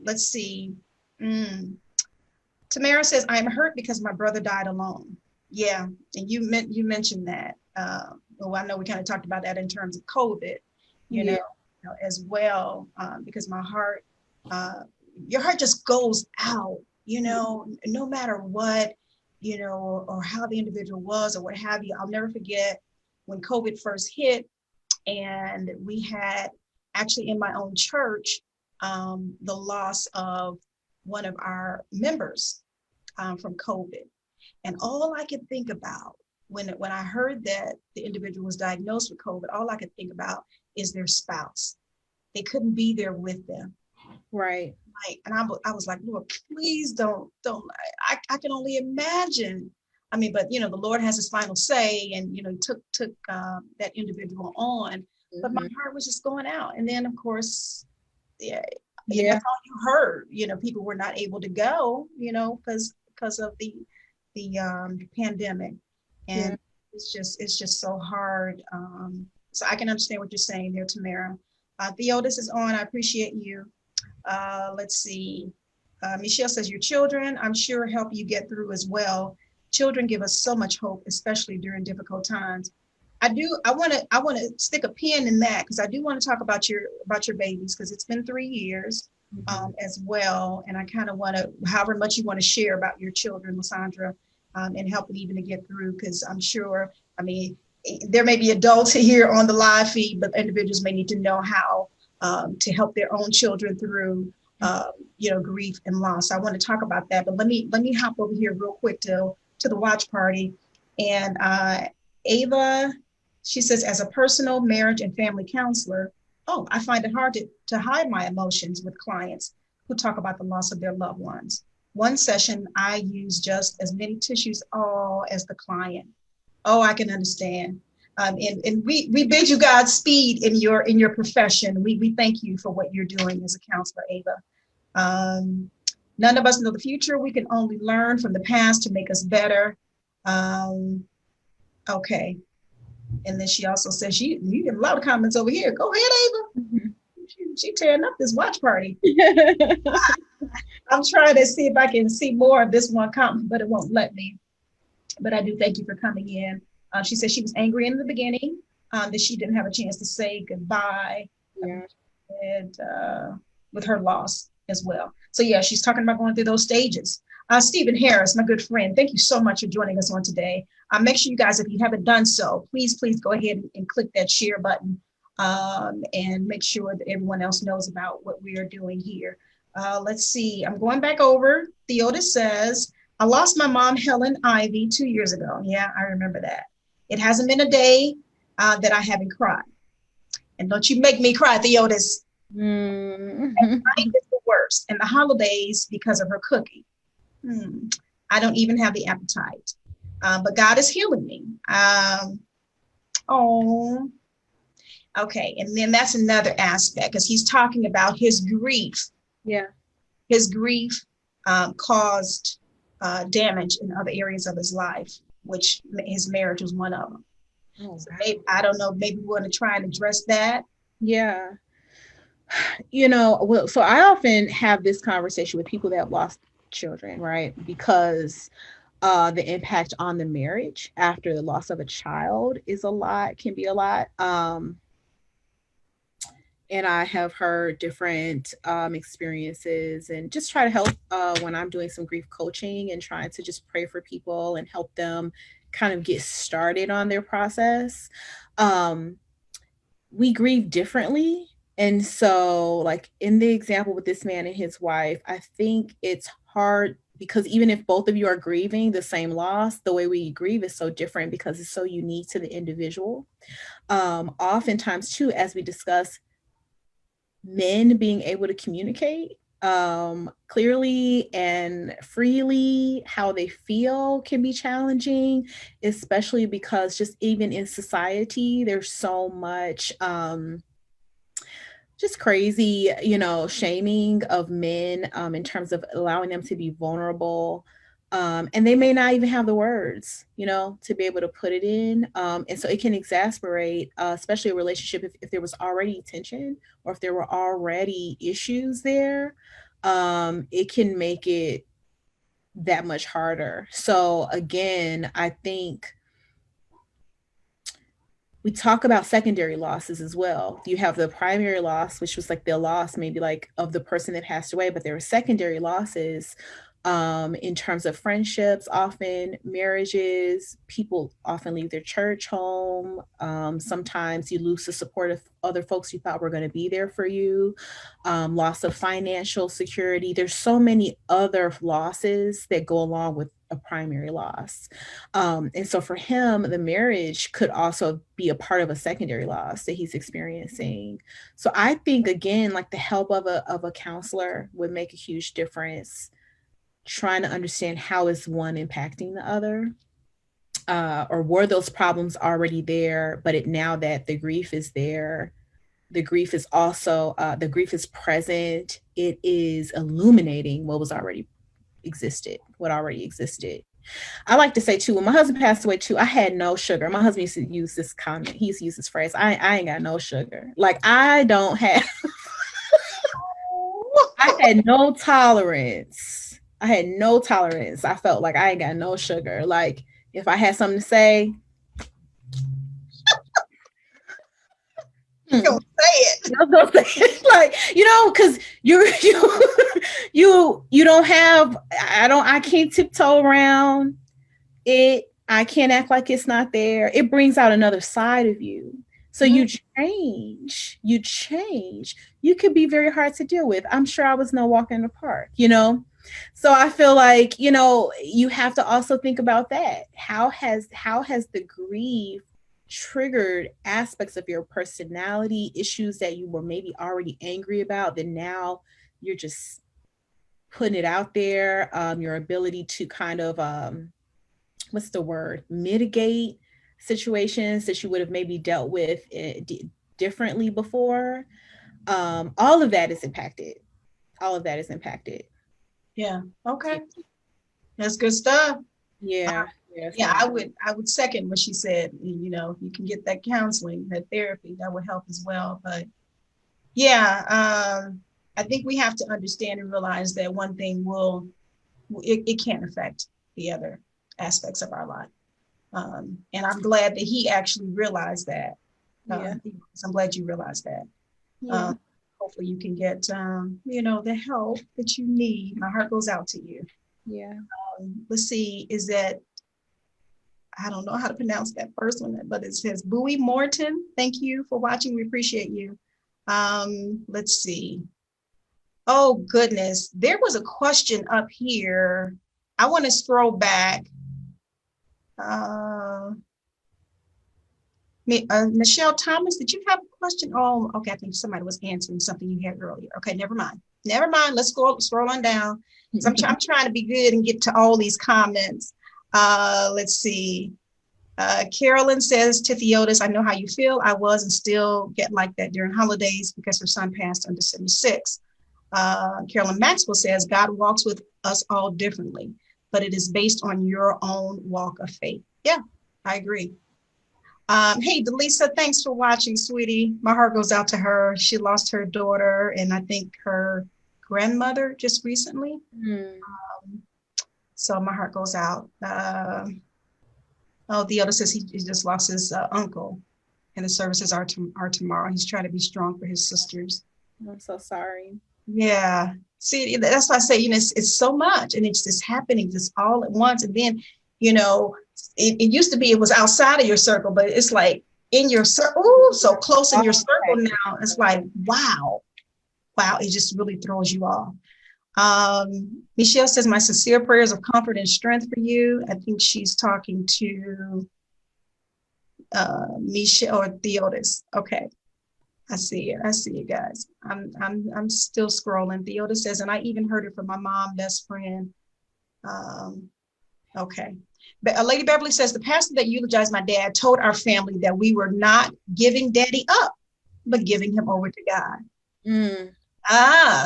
Let's see. Tamara says, I am hurt because my brother died alone. Yeah, and you mentioned that. Well, I know we kind of talked about that in terms of COVID, you know, as well, because my heart, your heart just goes out, you know, no matter what, you know, or how the individual was or what have you. I'll never forget when COVID first hit, and we had actually in my own church, the loss of one of our members from COVID. And all I could think about when I heard that the individual was diagnosed with COVID, all I could think about is their spouse. They couldn't be there with them. Right. And I was like, Lord, please don't. I can only imagine. I mean, but you know, the Lord has his final say, and you know, took that individual on. But my heart was just going out. And then, of course, that's all you heard. You know, people were not able to go. You know, because of the pandemic, and it's just so hard. So I can understand what you're saying there, Tamara. Theo, this is on. I appreciate you. Let's see. Michelle says, your children, I'm sure, help you get through as well. Children give us so much hope, especially during difficult times. I want to stick a pin in that, because I do want to talk about your babies, because it's been 3 years as well. And I kind of want to, however much you want to share about your children, LaSandra, and helping even to get through, because I'm sure, I mean, there may be adults here on the live feed, but individuals may need to know how to help their own children through, grief and loss. I want to talk about that, but let me hop over here real quick to the watch party. And Ava, she says, as a personal marriage and family counselor, I find it hard to hide my emotions with clients who talk about the loss of their loved ones. One session, I use just as many tissues as the client. I can understand. And we bid you Godspeed in your profession. We thank you for what you're doing as a counselor, Ava. None of us know the future. We can only learn from the past to make us better. Okay. And then she also says, you get a lot of comments over here. Go ahead, Ava. She tearing up this watch party. I'm trying to see if I can see more of this one comment, but it won't let me. But I do thank you for coming in. She said she was angry in the beginning, that she didn't have a chance to say goodbye and with her loss as well. So yeah, she's talking about going through those stages. Stephen Harris, my good friend, thank you so much for joining us on today. Make sure you guys, if you haven't done so, please go ahead and click that share button and make sure that everyone else knows about what we are doing here. Let's see, I'm going back over. Theodis says, I lost my mom, Helen Ivy, 2 years ago. Yeah, I remember that. It hasn't been a day that I haven't cried. And don't you make me cry, Theodis. And crying is the worst. And the holidays because of her cooking. I don't even have the appetite. But God is healing me. Okay. And then that's another aspect, because he's talking about his grief. Yeah. His grief caused damage in other areas of his life, which his marriage was one of them. Oh, so maybe, I don't know, maybe we want to try and address that. yeah. Well, so I often have this conversation with people that have lost children, right? Because the impact on the marriage after the loss of a child can be a lot. And I have heard different experiences and just try to help when I'm doing some grief coaching and trying to just pray for people and help them kind of get started on their process. We grieve differently. And so, like in the example with this man and his wife, I think it's hard because even if both of you are grieving the same loss, the way we grieve is so different because it's so unique to the individual. Oftentimes, too, as we discuss, men being able to communicate clearly and freely how they feel can be challenging, especially because just even in society, there's so much just crazy, shaming of men in terms of allowing them to be vulnerable. And they may not even have the words, to be able to put it in. And so it can exasperate, especially a relationship if there was already tension or if there were already issues there, it can make it that much harder. So again, I think we talk about secondary losses as well. You have the primary loss, which was like the loss maybe like of the person that passed away, but there were secondary losses in terms of friendships, often marriages. People often leave their church home. Sometimes you lose the support of other folks you thought were going to be there for you. Loss of financial security. There's so many other losses that go along with a primary loss. And so for him, the marriage could also be a part of a secondary loss that he's experiencing. So I think, again, like the help of a counselor would make a huge difference. Trying to understand how is one impacting the other, or were those problems already there, but now that the grief is there, the grief is also, the grief is present, it is illuminating what already existed. I like to say too, when my husband passed away too, I had no sugar. My husband used to use this comment. He used to use this phrase, I ain't got no sugar. Like I don't have, I had no tolerance. I felt like I ain't got no sugar. Like if I had something to say, Don't say it. Don't say it. Like, because you don't have, I can't tiptoe around it. I can't act like it's not there. It brings out another side of you. So you change. You could be very hard to deal with. I'm sure I was no walk in the park, So I feel like, you have to also think about that. How has the grief triggered aspects of your personality, issues that you were maybe already angry about, that now you're just putting it out there, your ability to kind of, mitigate situations that you would have maybe dealt with differently before. All of that is impacted. Yeah. Okay. That's good stuff. Yeah. Yeah, I would second what she said. You can get that counseling, that therapy, that would help as well. But yeah, I think we have to understand and realize that one thing it can't affect the other aspects of our life. And I'm glad that he actually realized that. I'm glad you realized that. Yeah. Hopefully you can get, the help that you need. My heart goes out to you. Yeah. Let's see, is that, I don't know how to pronounce that first one, but it says Bowie Morton. Thank you for watching. We appreciate you. Let's see. Oh, goodness. There was a question up here. I want to scroll back. Michelle Thomas, did you have a question? Oh, okay. I think somebody was answering something you had earlier. Okay, never mind. Let's scroll on down. So I'm trying to be good and get to all these comments. Let's see. Carolyn says, Tithiotis, I know how you feel. I was and still get like that during holidays because her son passed on December 6th. Carolyn Maxwell says, God walks with us all differently, but it is based on your own walk of faith. Yeah, I agree. Hey, Delisa, thanks for watching, sweetie. My heart goes out to her. She lost her daughter and I think her grandmother just recently. So my heart goes out. The other says he just lost his uncle and the services are tomorrow. He's trying to be strong for his sisters. I'm so sorry. Yeah. See, that's why I say, it's so much and it's just happening just all at once. And then, it used to be, it was outside of your circle, but it's like in your circle, so close in your circle now. It's like, wow, it just really throws you off. Michelle says, my sincere prayers of comfort and strength for you. I think she's talking to Michelle or Theotis. Okay. I see you guys. I'm still scrolling. Theotis says, and I even heard it from my mom, best friend. Okay. But Lady Beverly says, the pastor that eulogized my dad told our family that we were not giving daddy up, but giving him over to God.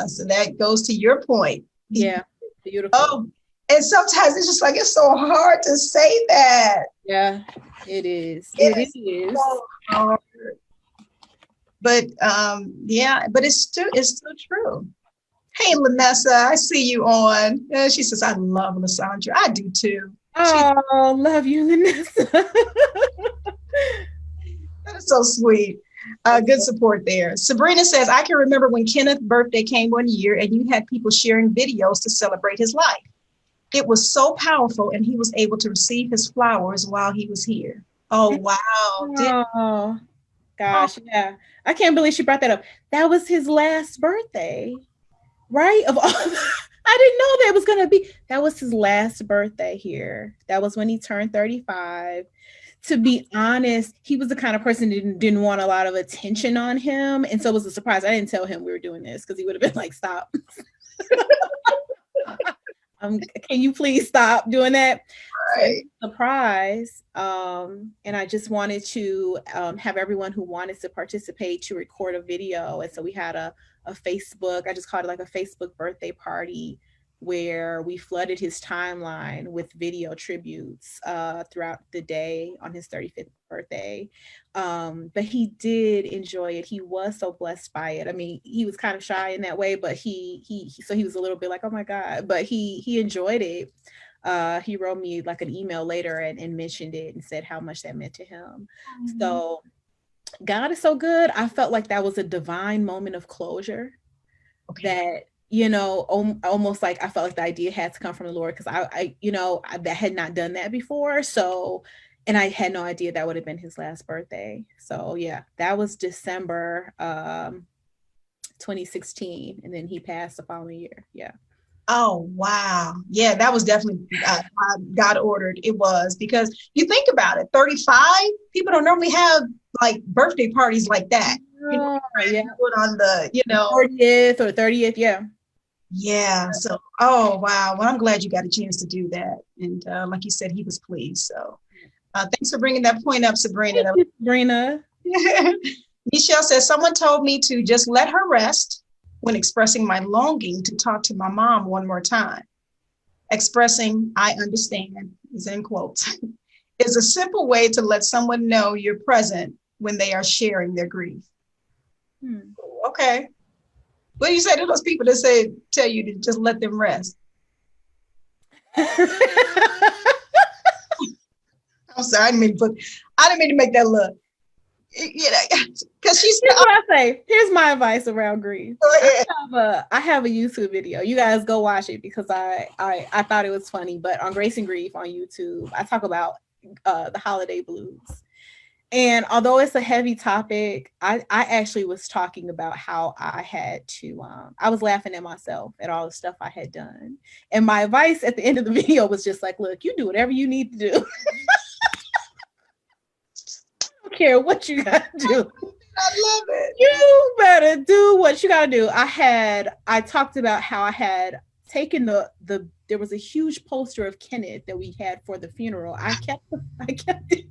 So that goes to your point. Yeah, beautiful. Oh, and sometimes it's just like, it's so hard to say that. Yeah, it is. It is. So hard. But but it's still true. Hey, Lanessa, I see you on. She says, I love Alessandra. I do too. Oh, love you, Lanessa. That is so sweet. Good support there. Sabrina says, I can remember when Kenneth's birthday came one year and you had people sharing videos to celebrate his life. It was so powerful and he was able to receive his flowers while he was here. Oh, wow. Oh, gosh. Yeah. I can't believe she brought that up. That was his last birthday, right? Of all, I didn't know that was going to be, that was his last birthday here. That was when he turned 35. To be honest, he was the kind of person that didn't want a lot of attention on him. And so it was a surprise. I didn't tell him we were doing this because he would have been like, stop. Can you please stop doing that? Right. So, surprise. And I just wanted to have everyone who wanted to participate to record a video. And so we had a Facebook, I just called it like a Facebook birthday party, where we flooded his timeline with video tributes throughout the day on his 35th birthday. But he did enjoy it. He was so blessed by it. I mean, he was kind of shy in that way, but he was a little bit like, oh my God, but he enjoyed it. He wrote me like an email later and mentioned it and said how much that meant to him. Mm-hmm. So God is so good. I felt like that was a divine moment of closure. Okay. That, almost like I felt like the idea had to come from the Lord because I had not done that before. So, and I had no idea that would have been his last birthday. So yeah, that was December 2016. And then he passed the following year. Yeah. Oh, wow. Yeah, that was definitely God ordered. It was, because you think about it, 35, people don't normally have like birthday parties like that. Yeah. On the, 40th or 30th. Yeah. Yeah. So, oh, wow. Well, I'm glad you got a chance to do that. And like you said, he was pleased. So thanks for bringing that point up, Sabrina. Thank you, Sabrina. Michelle says, someone told me to just let her rest when expressing my longing to talk to my mom one more time. Expressing, I understand, is in quotes, is a simple way to let someone know you're present when they are sharing their grief. Okay. What do you say to those people that tell you to just let them rest? I'm sorry, I didn't mean to make that look. Because she's. Here's what I say. Here's my advice around grief. I have a YouTube video. You guys go watch it because I thought it was funny. But on Grace and Grief on YouTube, I talk about the holiday blues. And although it's a heavy topic, I actually was talking about how I had to, I was laughing at myself at all the stuff I had done. And my advice at the end of the video was just like, look, you do whatever you need to do. I don't care what you got to do. I love it. You better do what you got to do. I talked about how I had taken there was a huge poster of Kenneth that we had for the funeral. I kept it.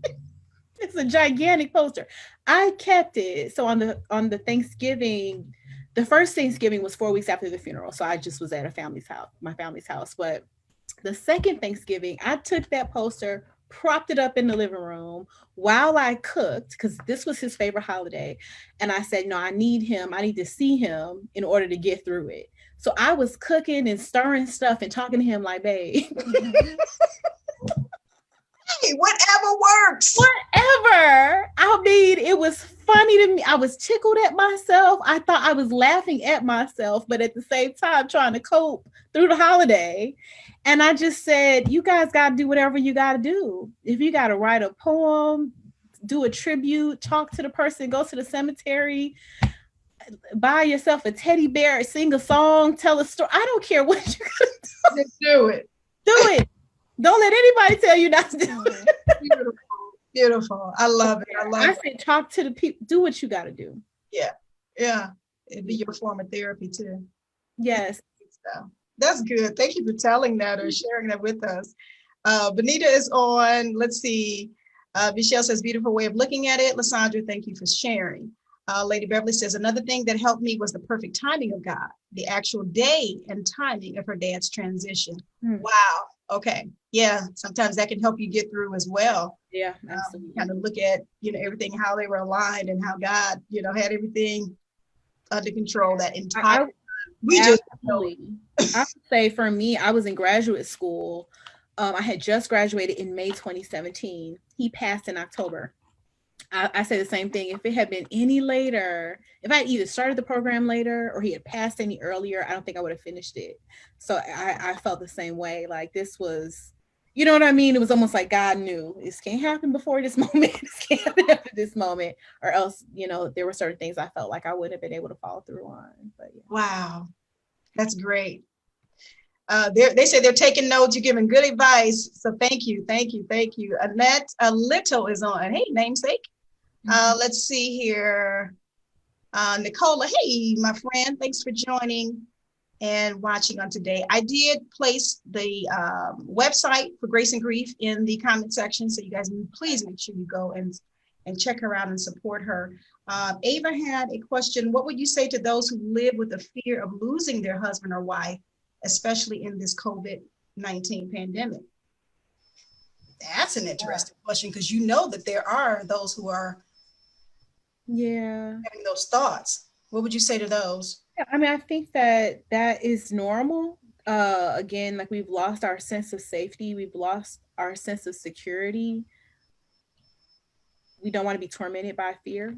It's a gigantic poster. I kept it. So on the Thanksgiving the first Thanksgiving was 4 weeks after the funeral. So I just was at my family's house. But the second Thanksgiving, I took that poster, propped it up in the living room while I cooked, because this was his favorite holiday. And I said, no, I need to see him in order to get through it. So I was cooking and stirring stuff and talking to him like, babe. Hey, whatever works. Whatever. I mean, it was funny to me. I was tickled at myself. I thought I was laughing at myself, but at the same time trying to cope through the holiday. And I just said, you guys got to do whatever you got to do. If you got to write a poem, do a tribute, talk to the person, go to the cemetery, buy yourself a teddy bear, sing a song, tell a story. I don't care what you got to do. Just do it. Do it. Don't let anybody tell you not to do it. Beautiful. Beautiful. I love it. I said, talk to the people. Do what you got to do. Yeah. Yeah. It'd be your form of therapy too. Yes. So that's good. Thank you for telling that or sharing that with us. Benita is on. Let's see. Michelle says, beautiful way of looking at it. LaSandra, thank you for sharing. Lady Beverly says, another thing that helped me was the perfect timing of God, the actual day and timing of her dad's transition. Wow. Okay. Yeah. Sometimes that can help you get through as well. Yeah, absolutely. Kind of look at, everything, how they were aligned and how God, had everything under control that entire I would say for me, I was in graduate school. I had just graduated in May 2017. He passed in October. I say the same thing. If it had been any later, if I had either started the program later or he had passed any earlier, I don't think I would have finished it. So I felt the same way. Like this was, you know what I mean? It was almost like God knew this can't happen before this moment. This can't happen after this moment, or else, there were certain things I felt like I wouldn't have been able to follow through on. But yeah. Wow, that's great. They say they're taking notes. You're giving good advice. So thank you. Annette Little is on. Hey, namesake. Let's see here. Nicola, hey, my friend, thanks for joining and watching on today. I did place the website for Grace and Grief in the comment section, so you guys please make sure you go and check her out and support her. Ava had a question. What would you say to those who live with the fear of losing their husband or wife, especially in this COVID-19 pandemic? That's an interesting question, because that there are those who are having those thoughts. What would you say to those? Yeah, I mean, I think that is normal. Again, like we've lost our sense of safety. We've lost our sense of security. We don't want to be tormented by fear,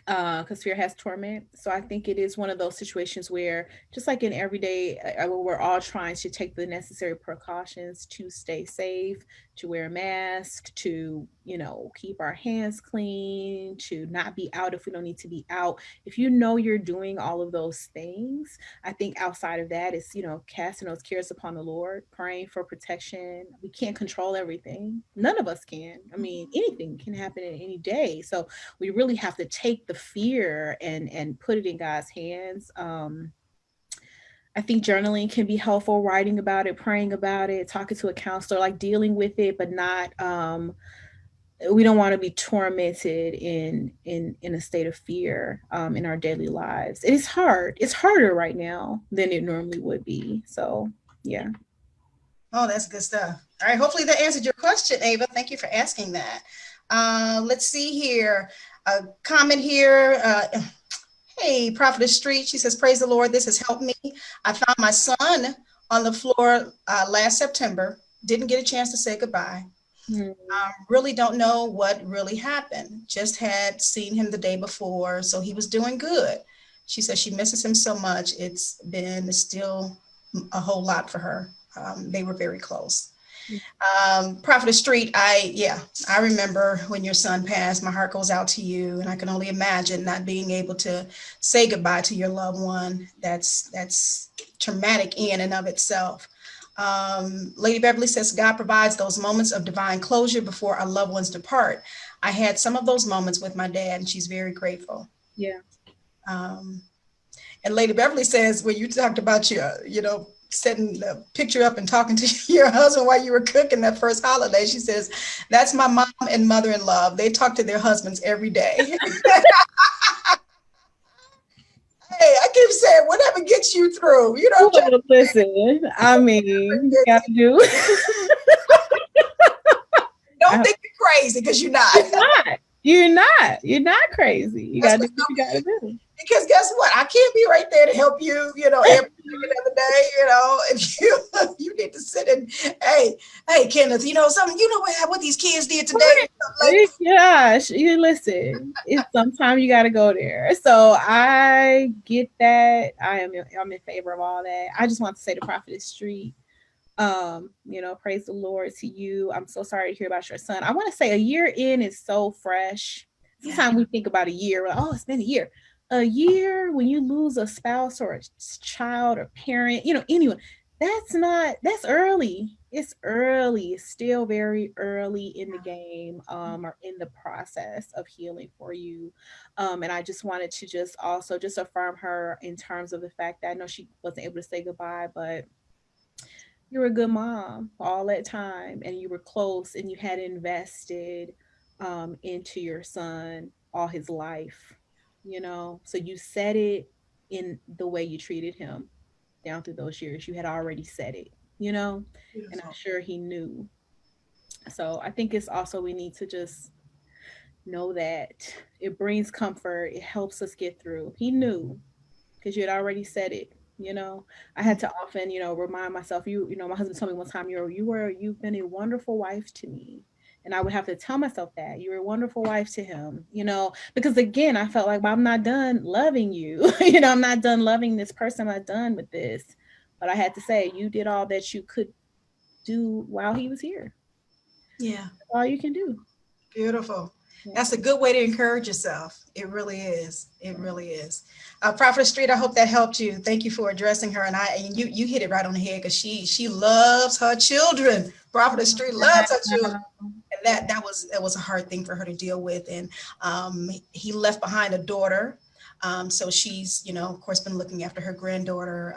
because fear has torment. So I think it is one of those situations where, just like in everyday, we're all trying to take the necessary precautions to stay safe, to wear a mask, to, keep our hands clean, to not be out if we don't need to be out. If you're doing all of those things, I think outside of that is, casting those cares upon the Lord, praying for protection. We can't control everything. None of us can. I mean, anything can happen in any day. So we really have to take the fear and put it in God's hands. I think journaling can be helpful, writing about it, praying about it, talking to a counselor, like dealing with it, but not, we don't want to be tormented in a state of fear in our daily lives. It is hard. It's harder right now than it normally would be. So, yeah. Oh, that's good stuff. All right. Hopefully that answered your question, Ava. Thank you for asking that. Let's see here. A comment here. Hey, Prophetess Street. She says, praise the Lord. This has helped me. I found my son on the floor last September. Didn't get a chance to say goodbye. Really don't know what really happened. Just had seen him the day before. So he was doing good. She says she misses him so much. It's been still a whole lot for her. They were very close. Prophetess Street, I remember when your son passed. My heart goes out to you, and I can only imagine not being able to say goodbye to your loved one. That's traumatic in and of itself. Lady Beverly says God provides those moments of divine closure before our loved ones depart. I had some of those moments with my dad, and she's very grateful. Yeah. And Lady Beverly says, when you talked about your, setting the picture up and talking to your husband while you were cooking that first holiday, she says, that's my mom and mother-in-law. They talk to their husbands every day. Hey, I keep saying whatever gets you through. You know, Well, listen, I mean, you gotta do. don't think you're crazy because you're not. You're not crazy. You gotta do what you gotta do. Because guess what? I can't be right there to help you, you know, every other day, you know, if you need to sit and, hey, Kenneth, you know, something, you know what these kids did today? Like, gosh, you listen, it's sometimes you gotta go there. So I get that. I'm in favor of all that. I just want to say to Prophetess Street, you know, praise the Lord to you. I'm so sorry to hear about your son. I want to say a year in is so fresh. Sometimes we think about a year, like, oh, it's been a year. A year when you lose a spouse or a child or parent, you know, anyone, that's early. It's early. It's still very early in the game, or in the process of healing for you. And I just wanted to just also just affirm her in terms of the fact that I know she wasn't able to say goodbye, but you were a good mom for all that time, and you were close, and you had invested into your son all his life, you know. So you said it in the way you treated him down through those years. You had already said it, you know, and I'm sure he knew. So I think it's also we need to just know that it brings comfort. It helps us get through. He knew because you had already said it. You know, I had to often, you know, remind myself. You know, my husband told me one time, you've been a wonderful wife to me, and I would have to tell myself that you were a wonderful wife to him. You know, because again, I felt like, well, I'm not done loving you. You know, I'm not done loving this person. I'm not done with this. But I had to say, you did all that you could do while he was here. Yeah. That's all you can do. Beautiful. That's a good way to encourage yourself. It really is. It really is. Prophet Street, I hope that helped you. Thank you for addressing her. And you hit it right on the head because she loves her children. Prophet Street loves her children. And that was a hard thing for her to deal with. And he left behind a daughter. So she's, you know, of course, been looking after her granddaughter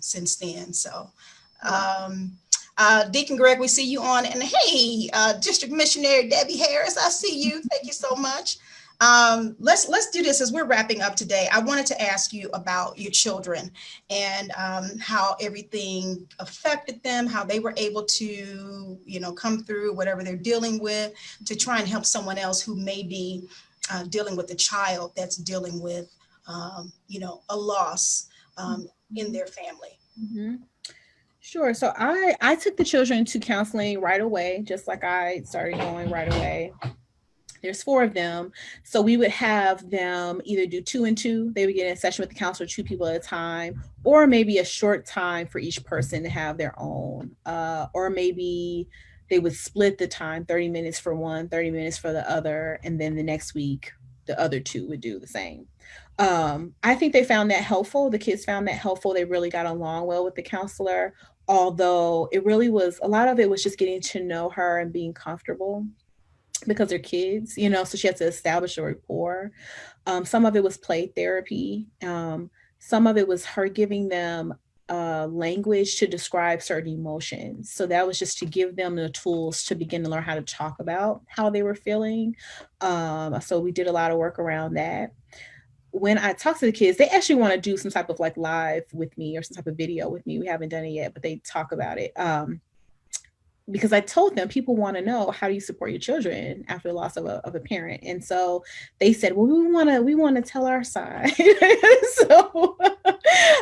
since then. So Deacon Greg, we see you on, and hey, District Missionary Debbie Harris, I see you. Thank you so much. Let's do this as we're wrapping up today. I wanted to ask you about your children and how everything affected them, how they were able to, you know, come through whatever they're dealing with to try and help someone else who may be dealing with a child that's dealing with, you know, a loss in their family. Mm-hmm. Sure. So I took the children to counseling right away, just like I started going right away. There's 4 of them. So we would have them either do 2 and 2. They would get in a session with the counselor 2 people at a time, or maybe a short time for each person to have their own. Or maybe they would split the time, 30 minutes for one, 30 minutes for the other. And then the next week, the other 2 would do the same. I think they found that helpful. The kids found that helpful. They really got along well with the counselor, although it really was, a lot of it was just getting to know her and being comfortable because they're kids, you know, so she had to establish a rapport. Some of it was play therapy. Some of it was her giving them language to describe certain emotions. So that was just to give them the tools to begin to learn how to talk about how they were feeling. So we did a lot of work around that. When I talk to the kids, they actually want to do some type of like live with me or some type of video with me. We haven't done it yet, but they talk about it. Because I told them people want to know, how do you support your children after the loss of a parent? And so they said, well, we want to tell our side. So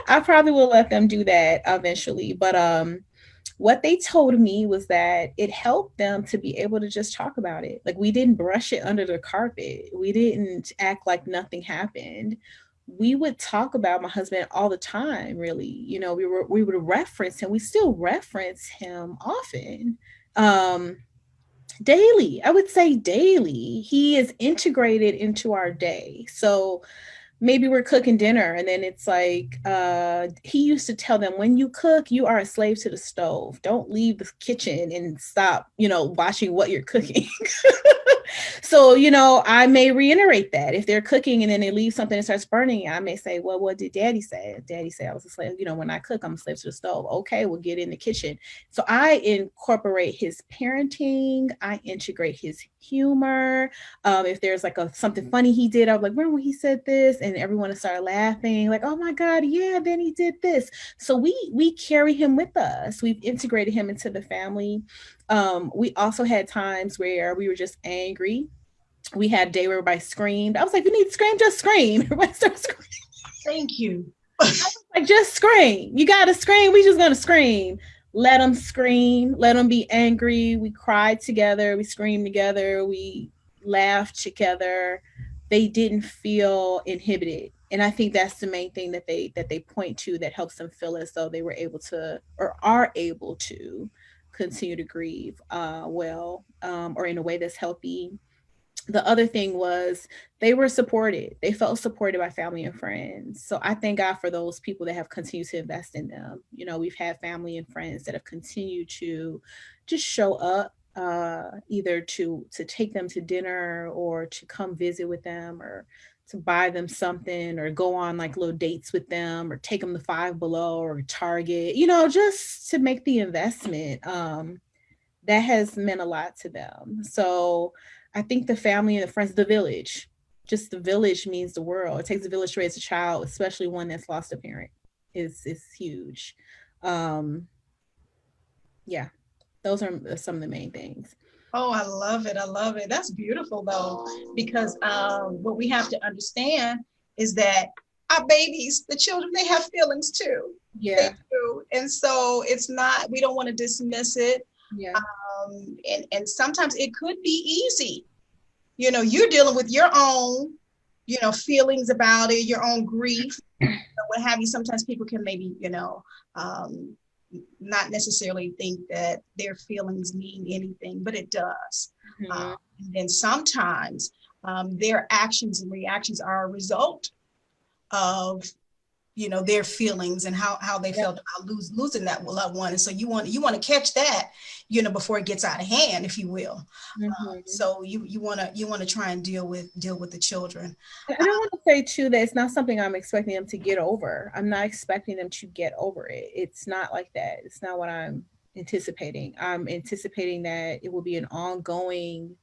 I probably will let them do that eventually. But what they told me was that it helped them to be able to just talk about it. Like, we didn't brush it under the carpet. We didn't act like nothing happened. We would talk about my husband all the time, really. You know, we would reference him. We still reference him often, daily. I would say daily. He is integrated into our day. So maybe we're cooking dinner and then it's like, he used to tell them, when you cook, you are a slave to the stove. Don't leave the kitchen and stop, you know, watching what you're cooking. So, you know, I may reiterate that if they're cooking and then they leave something and starts burning, I may say, well, what did Daddy say? Daddy said I was a slave. You know, when I cook, I'm a slave to the stove. Okay, we'll get in the kitchen. So I incorporate his parenting. I integrate his humor. If there's like something funny he did, I was like, remember when he said this? And and everyone started laughing, like, oh my God, yeah, then he did this. So we carry him with us. We've integrated him into the family. We also had times where we were just angry. We had a day where everybody screamed. I was like, you need to scream, just scream. Everybody started screaming. Thank you. Like, just scream. You gotta scream. We just gonna scream. Let them scream. Let them be angry. We cried together. We screamed together. We laughed together. They didn't feel inhibited, and I think that's the main thing that they point to that helps them feel as though they were able to or are able to continue to grieve well, or in a way that's healthy. The other thing was they were supported. They felt supported by family and friends. So I thank God for those people that have continued to invest in them. You know, we've had family and friends that have continued to just show up, either to take them to dinner or to come visit with them or to buy them something or go on like little dates with them or take them to Five Below or Target, you know, just to make the investment. That has meant a lot to them. So I think the family and the friends, the village, just the village means the world. It takes a village to raise a child, especially one that's lost a parent. Is huge. Yeah, those are some of the main things. Oh, I love it. I love it. That's beautiful though, because what we have to understand is that our babies, the children, they have feelings too. Yeah. They do. And so it's not, we don't want to dismiss it. Yeah. And sometimes it could be easy. You know, you're dealing with your own, you know, feelings about it, your own grief, what have you. Sometimes people can maybe, you know, not necessarily think that their feelings mean anything, but it does. And then sometimes their actions and reactions are a result of, you know, their feelings and how they felt about losing that loved one. And so you want to catch that, you know, before it gets out of hand, if you will. So you want to try and deal with the children. I don't want to say too that it's not something I'm expecting them to get over. I'm not expecting them to get over it. It's not like that. It's not what I'm anticipating. I'm anticipating that it will be an ongoing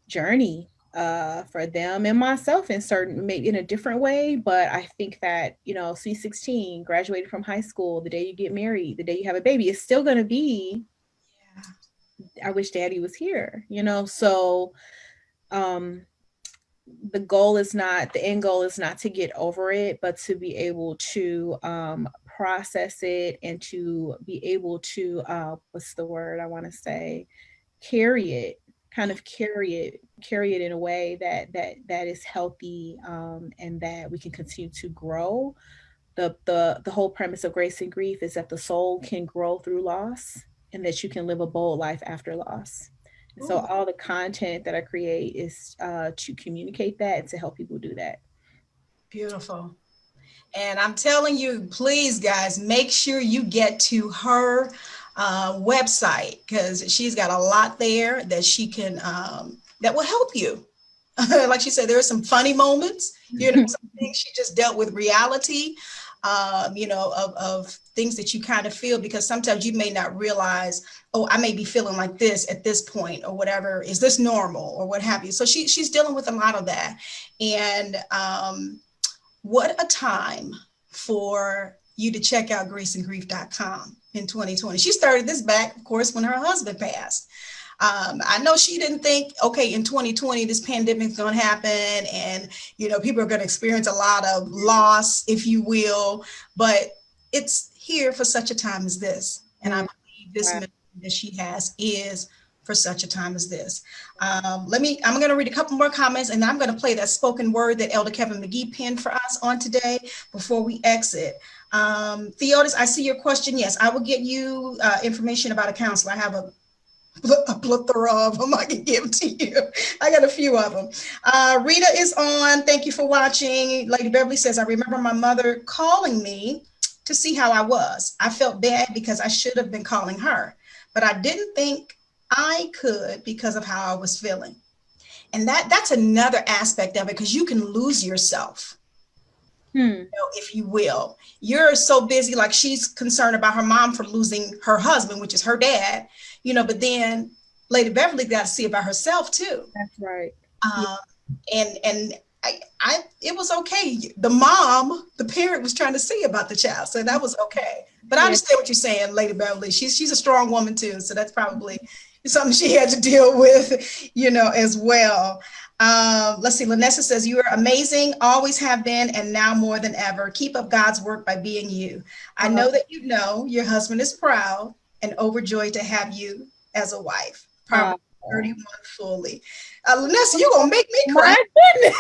journey for them and myself in certain, maybe in a different way. But I think that, you know, C16, graduated from high school, the day you get married, the day you have a baby, it's still going to be, I wish daddy was here, you know? So the end goal is not to get over it, but to be able to process it and to be able to, what's the word I want to say, carry it in a way that is healthy, and that we can continue to grow. The whole premise of Grace and Grief is that the soul can grow through loss and that you can live a bold life after loss. And so all the content that I create is to communicate that and to help people do that. Beautiful. And I'm telling you, please, guys, make sure you get to her website, because she's got a lot there that she can that will help you. Like she said, there are some funny moments, you know, some things she just dealt with reality, you know, of things that you kind of feel, because sometimes you may not realize, oh, I may be feeling like this at this point or whatever. Is this normal or what have you? So she's dealing with a lot of that. And what a time for you to check out graceandgrief.com in 2020. She started this back, of course, when her husband passed. I know she didn't think, okay, in 2020, this pandemic is going to happen and, you know, people are going to experience a lot of loss, if you will, but it's here for such a time as this. And I believe this message that she has is for such a time as this. I'm going to read a couple more comments, and I'm going to play that spoken word that Elder Kevin McGee penned for us on today before we exit. Theodis, I see your question. Yes, I will get you information about a counselor. I have a plethora of them I can give to you. I got a few of them. Rita is on. Thank you for watching. Lady Beverly says, I remember my mother calling me to see how I was. I felt bad because I should have been calling her, but I didn't think I could because of how I was feeling. And that's another aspect of it, because you can lose yourself. You know, if you will, you're so busy, like she's concerned about her mom for losing her husband, which is her dad, you know, but then Lady Beverly got to see about herself too. That's right. And it was okay. The parent was trying to see about the child, so that was okay. But I understand what you're saying, Lady Beverly. She's a strong woman too, so that's probably something she had to deal with, as well. Let's see. Lanessa says, "You are amazing, always have been, and now more than ever. Keep up God's work by being you. I know that your husband is proud and overjoyed to have you as a wife." Proverbs 31 fully. Lanessa, you're gonna make me cry. My goodness.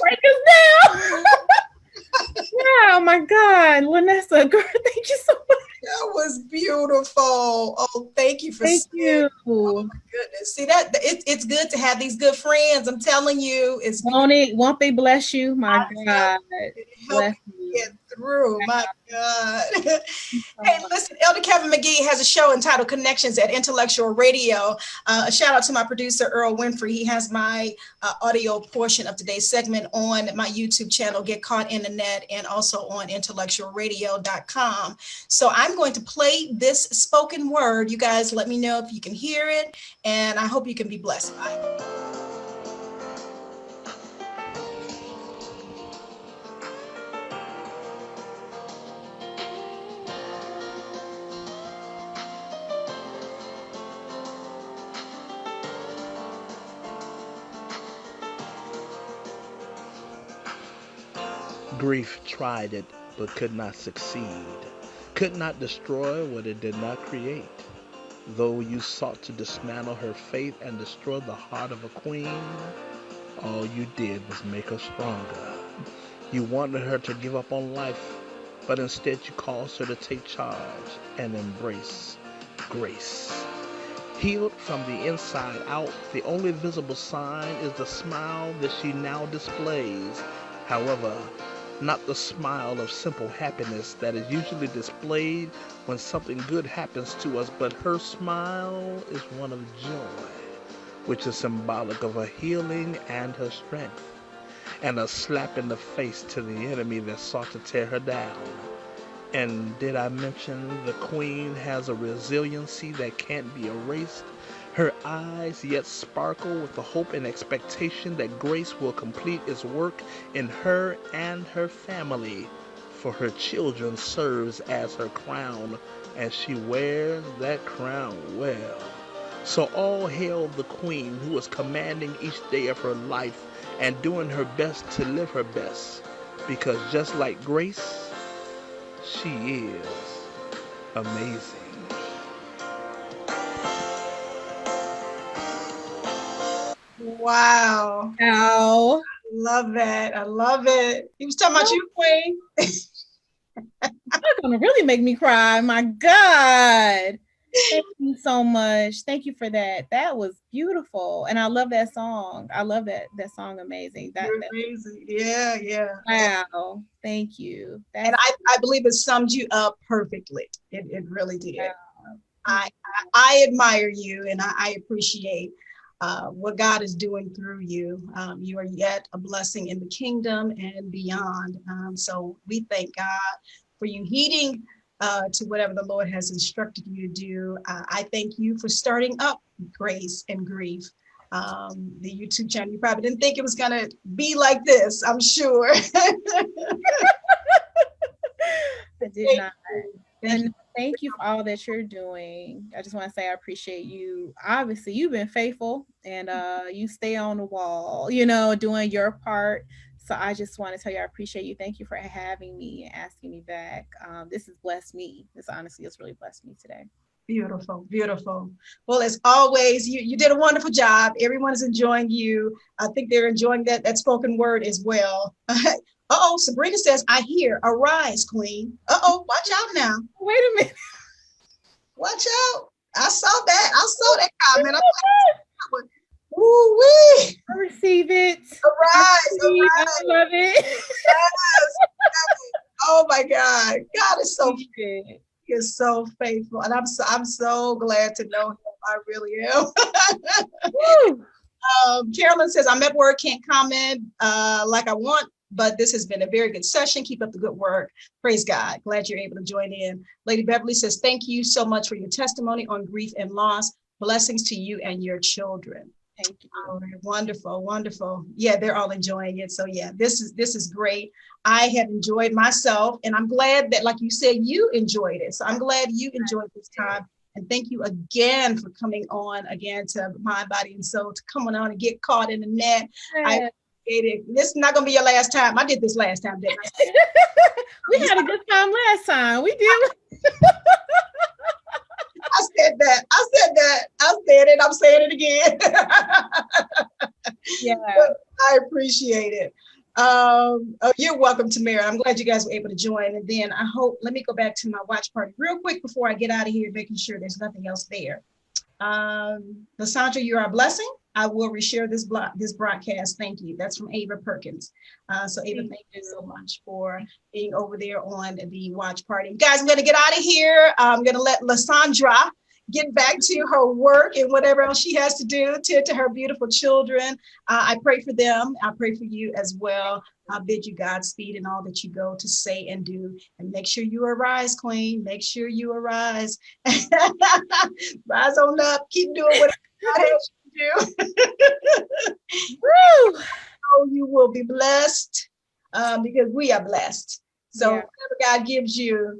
Break us down. Oh my God, Lanessa, girl, thank you so much. That was beautiful. Oh, thank you for you. Oh my goodness. See that it's good to have these good friends. I'm telling you, it's won't they bless you? My God. Bless you. Get through. My God. Hey, listen, Elder Kevin McGee has a show entitled Connections at Intellectual Radio. A shout out to my producer, Earl Winfrey. He has my audio portion of today's segment on my YouTube channel, Get Caught in the Net, and also on intellectualradio.com. So I'm going to play this spoken word. You guys let me know if you can hear it, and I hope you can be blessed by it. Grief tried it, but could not succeed, could not destroy what it did not create. Though you sought to dismantle her faith and destroy the heart of a queen, all you did was make her stronger. You wanted her to give up on life, but instead you caused her to take charge and embrace grace. Healed from the inside out, the only visible sign is the smile that she now displays. However, not the smile of simple happiness that is usually displayed when something good happens to us, but her smile is one of joy, which is symbolic of her healing and her strength, and a slap in the face to the enemy that sought to tear her down. And did I mention the queen has a resiliency that can't be erased? Her eyes yet sparkle with the hope and expectation that grace will complete its work in her and her family, for her children serves as her crown, and she wears that crown well. So all hail the queen who is commanding each day of her life and doing her best to live her best, because just like grace, she is amazing. Wow. Ow. I love that. I love it. He was talking about you, Queen. That's gonna really make me cry. My God. Thank you so much. Thank you for that. That was beautiful. And I love that song. I love that song. Amazing. You're amazing. Yeah. Wow. Thank you. And I believe it summed you up perfectly. It really did. Wow. I admire you, and I appreciate what God is doing through you. You are yet a blessing in the kingdom and beyond. So we thank God for you heeding to whatever the Lord has instructed you to do. I thank you for starting up Grace and Grief, the YouTube channel. You probably didn't think it was going to be like this, I'm sure. I did not. And thank you for all that you're doing. I just want to say I appreciate you. Obviously, you've been faithful, and you stay on the wall, doing your part. So I just want to tell you I appreciate you. Thank you for having me and asking me back. This has blessed me. This honestly has really blessed me today. Beautiful, beautiful. Well, as always, you did a wonderful job. Everyone is enjoying you. I think they're enjoying that spoken word as well. Uh-oh, Sabrina says, I hear, arise, queen. Uh-oh, watch out now. Wait a minute. Watch out. I saw that comment. I'm like, ooh-wee. I receive it. Arise. I love it. Yes. Oh my God. God is so He is so faithful. And I'm so glad to know him. I really am. Carolyn says, I'm at work, can't comment like I want, but this has been a very good session. Keep up the good work. Praise God. Glad you're able to join in. Lady Beverly says, thank you so much for your testimony on grief and loss. Blessings to you and your children. Thank you. All right, wonderful, wonderful. Yeah, they're all enjoying it. So yeah, this is great. I have enjoyed myself, and I'm glad that, like you said, you enjoyed it. So I'm glad you enjoyed this time. And thank you again for coming on again to Mind, Body, and Soul, to come on and get caught in the net. I appreciate it. This is not going to be your last time. I did this last time, didn't I? We had a good time last time. We did. I said that. I said it. I'm saying it again. Yeah. I appreciate it. Oh, you're welcome, Tamara. I'm glad you guys were able to join. And then I hope, let me go back to my watch party real quick before I get out of here, making sure there's nothing else there. LaSandra, you're our blessing. I will reshare this broadcast. Thank you. That's from Ava Perkins. So Ava, thank you so much for being over there on the watch party. Guys, I'm going to get out of here. I'm going to let LaSandra get back to her work and whatever else she has to do, tend to her beautiful children. I pray for them. I pray for you as well. I bid you Godspeed in all that you go to say and do. And make sure you arise, Queen. Make sure you arise. Rise on up. Keep doing what God has you to do. Woo! Oh, you will be blessed because we are blessed. So whatever God gives you,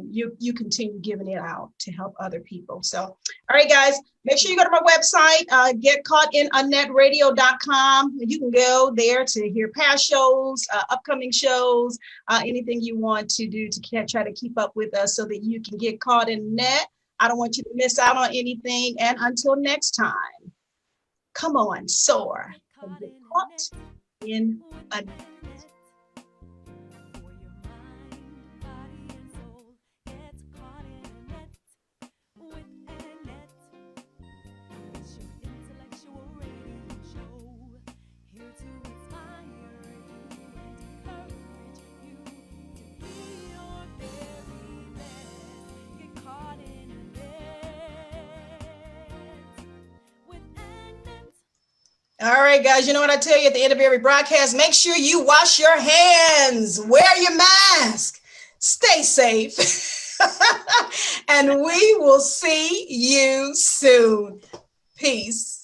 you continue giving it out to help other people. So, all right, guys, make sure you go to my website, getcaughtinAnetradio.com. You can go there to hear past shows, upcoming shows, anything you want to do to try to keep up with us so that you can get caught in net. I don't want you to miss out on anything. And until next time, come on, soar and get caught in a net. All right, guys, you know what I tell you at the end of every broadcast? Make sure you wash your hands, wear your mask, stay safe, and we will see you soon. Peace.